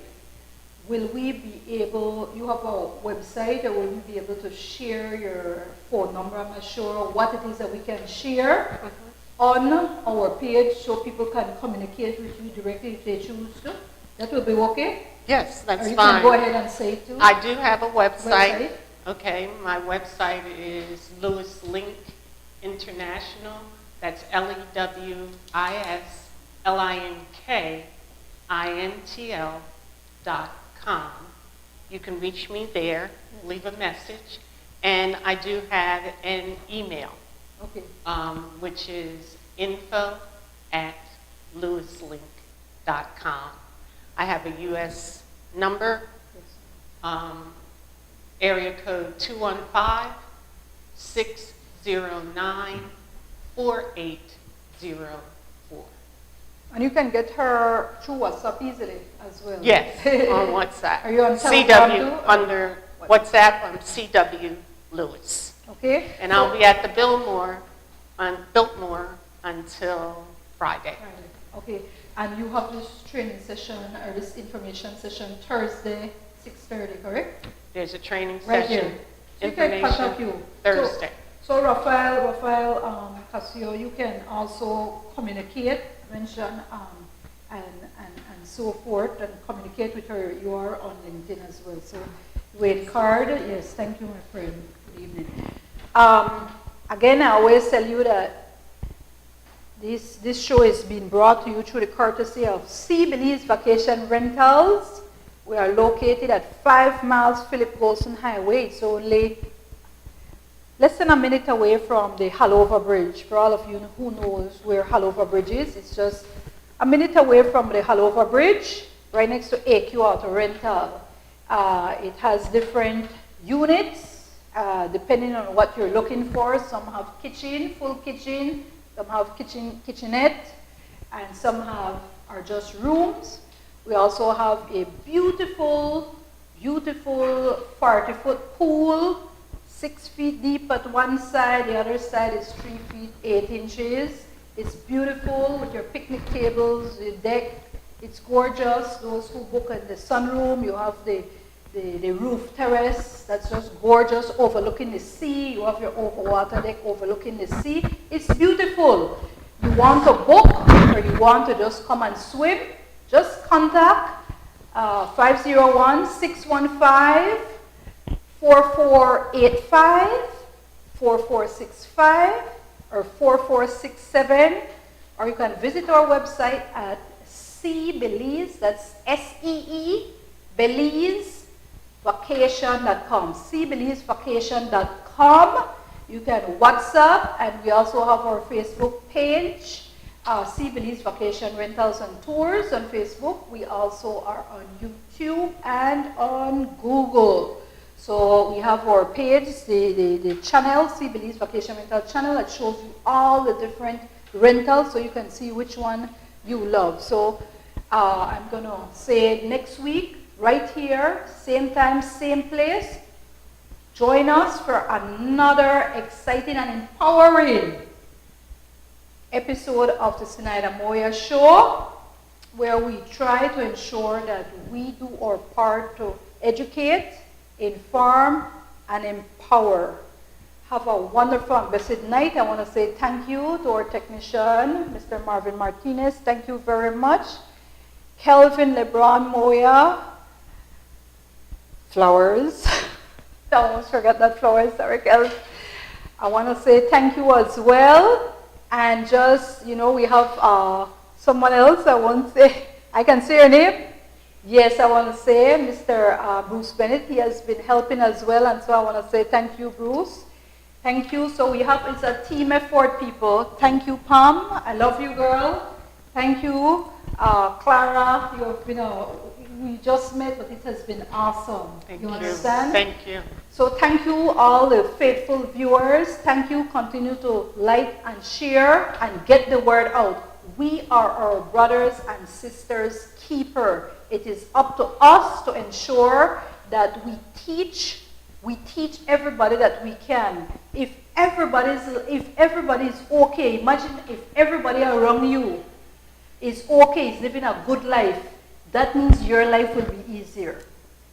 A: Will we be able, you have a website, or will we be able to share your phone number? I'm not sure what it is that we can share on our page so people can communicate with you directly if they choose to. That will be okay?
C: Yes, that's
A: or you
C: fine.
A: can go ahead and say it too.
C: I do have a website. Okay, my website is Lewis Link International. That's LEWISLINKINTL.com. You can reach me there, leave a message, and I do have an email,
A: Okay.
C: which is info@lewislink.com. I have a U.S. number, area code 215-609-4804.
A: And you can get her through WhatsApp easily as well.
C: Yes, on WhatsApp.
A: Are you on Telegram
C: CW
A: too?
C: under WhatsApp, I'm CW Lewis.
A: Okay.
C: And I'll be at the Biltmore until Friday.
A: Okay. And you have this training session or this information session Thursday, 6:30, correct?
C: There's a training
A: Right
C: session,
A: here. So you can contact you.
C: Thursday.
A: So Rafael Casio, you can also communicate, mention, and so forth, and communicate with her. You are on LinkedIn as well. So Wade Card, yes, thank you, my friend. Good evening. Again, I always tell you that this show is being brought to you through the courtesy of Sea Belize Vacation Rentals. We are located at 5 miles Philip Golson Highway. It's only less than a minute away from the Halover Bridge. For all of you who knows where Halover Bridge is, it's just a minute away from the Halover Bridge, right next to AQ Auto Rental. It has different units, depending on what you're looking for. Some have kitchen, full kitchen, some have kitchenette, and some are just rooms. We also have a beautiful, beautiful 40-foot pool, 6 feet deep at one side, the other side is 3 feet 8 inches. It's beautiful with your picnic tables, the deck. It's gorgeous. Those who book in the sunroom, you have the roof terrace that's just gorgeous, overlooking the sea. You have your overwater deck overlooking the sea. It's beautiful. You want to book or you want to just come and swim, just contact 501-615-4485, 4465, or 4467, or you can visit our website at Sea Belize, that's SEE, Belize, seabelizevacation.com. seabelizevacation.com. You can WhatsApp, and we also have our Facebook page, Sea Belize Vacation Rentals and Tours on Facebook. We also are on YouTube and on Google. So we have our page, the channel, Sea Belize Vacation Rental channel, that shows you all the different rentals so you can see which one you love. So I'm going to say next week, right here, same time, same place. Join us for another exciting and empowering episode of the Zenaida Moya Show, where we try to ensure that we do our part to educate, inform, and empower. Have a wonderful and blessed night. I want to say thank you to our technician, Mr. Marvin Martinez. Thank you very much. Kelvin LeBron Moya. Flowers. I almost forgot that flowers. Sorry, Kelvin. I want to say thank you as well. And just, you know, we have someone else. I won't say. I can say your name. Yes, I want to say Mr. Bruce Bennett. He has been helping as well. And so I want to say thank you, Bruce. Thank you. So we have, it's a team effort, people. Thank you, Pam. I love you, girl. Thank you. Clara, you have been we just met, but it has been awesome.
C: Thank
A: you
C: you.
A: Understand?
C: Thank you.
A: So thank you, all the faithful viewers. Thank you. Continue to like and share and get the word out. We are our brothers and sisters' keeper. It is up to us to ensure that we teach everybody that we can. If everybody is okay, imagine if everybody around you is okay, is living a good life, that means your life will be easier.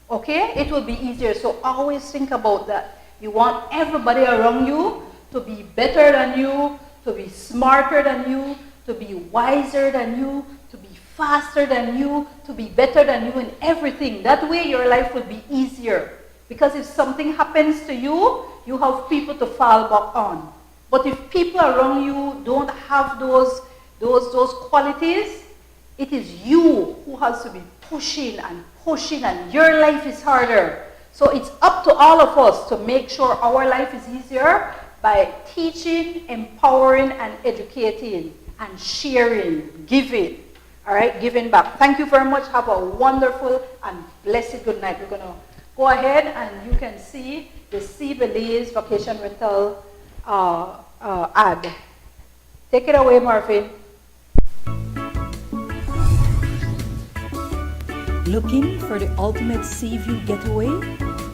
A: Okay? It will be easier. So always think about that. You want everybody around you to be better than you, to be smarter than you, to be wiser than you, to be faster than you, to be better than you in everything. That way your life will be easier. Because if something happens to you, you have people to fall back on. But if people around you don't have those qualities, it is you who has to be pushing, and your life is harder. So it's up to all of us to make sure our life is easier by teaching, empowering, and educating, and sharing, giving. All right, giving back. Thank you very much. Have a wonderful and blessed good night. We're going to go ahead, and you can see the Sea Belize Vacation Rental ad. Take it away, Marvin.
D: Looking for the ultimate sea view getaway?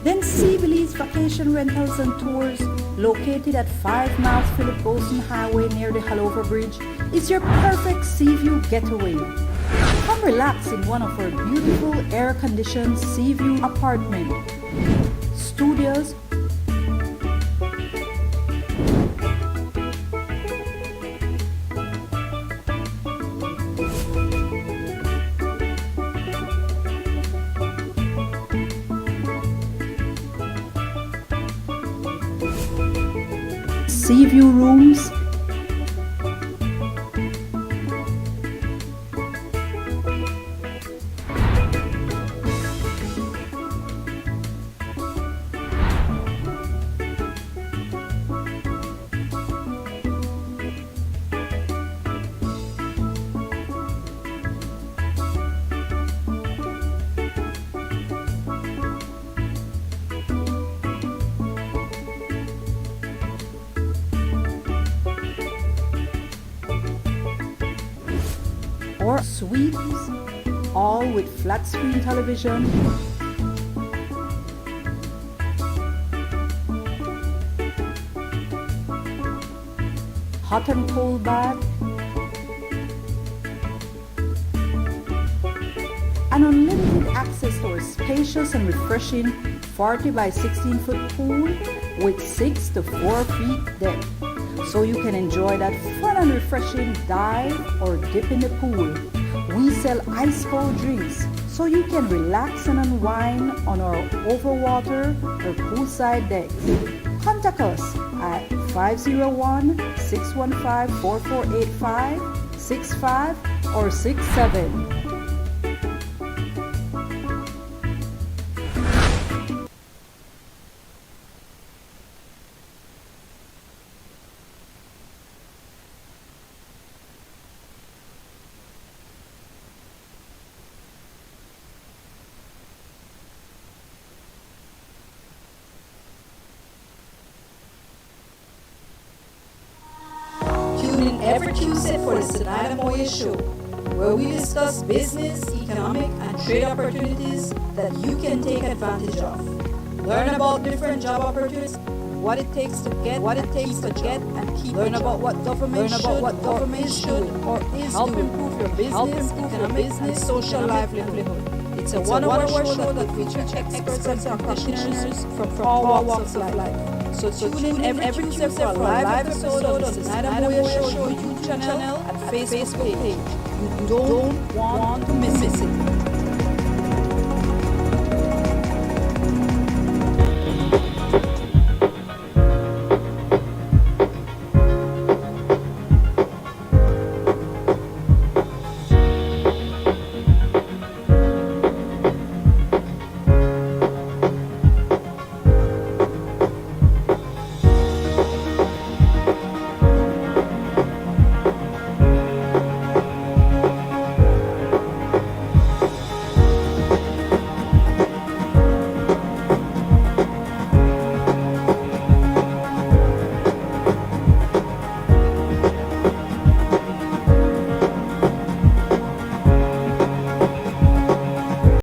D: Then Sea Belize Vacation Rentals and Tours, located at 5 miles Philip Golson Highway near the Halover Bridge, is your perfect sea view getaway. Come relax in one of our beautiful air-conditioned sea view apartments, studios, sea view rooms, or suites, all with flat screen television, hot and cold bath, and unlimited access to a spacious and refreshing 40 by 16 foot pool with 6 to 4 feet depth, so you can enjoy that fun and refreshing dive or dip in the pool. We sell ice cold drinks, so you can relax and unwind on our overwater or poolside decks. Contact us at 501-615-4485, 65 or 67. every Tuesday for the Zenaida Moya Show, where we discuss business, economic, and trade opportunities that you can take advantage of. Learn about different job opportunities, what it takes to get and keep. Learn about what government should or is help doing. Improve your business, economic, and social livelihood. It's a one-hour show that features experts and practitioners from all walks of life. So tune in every Tuesday for a live episode of the Zenaida Moya Show YouTube channel and Facebook page. You don't want to miss it.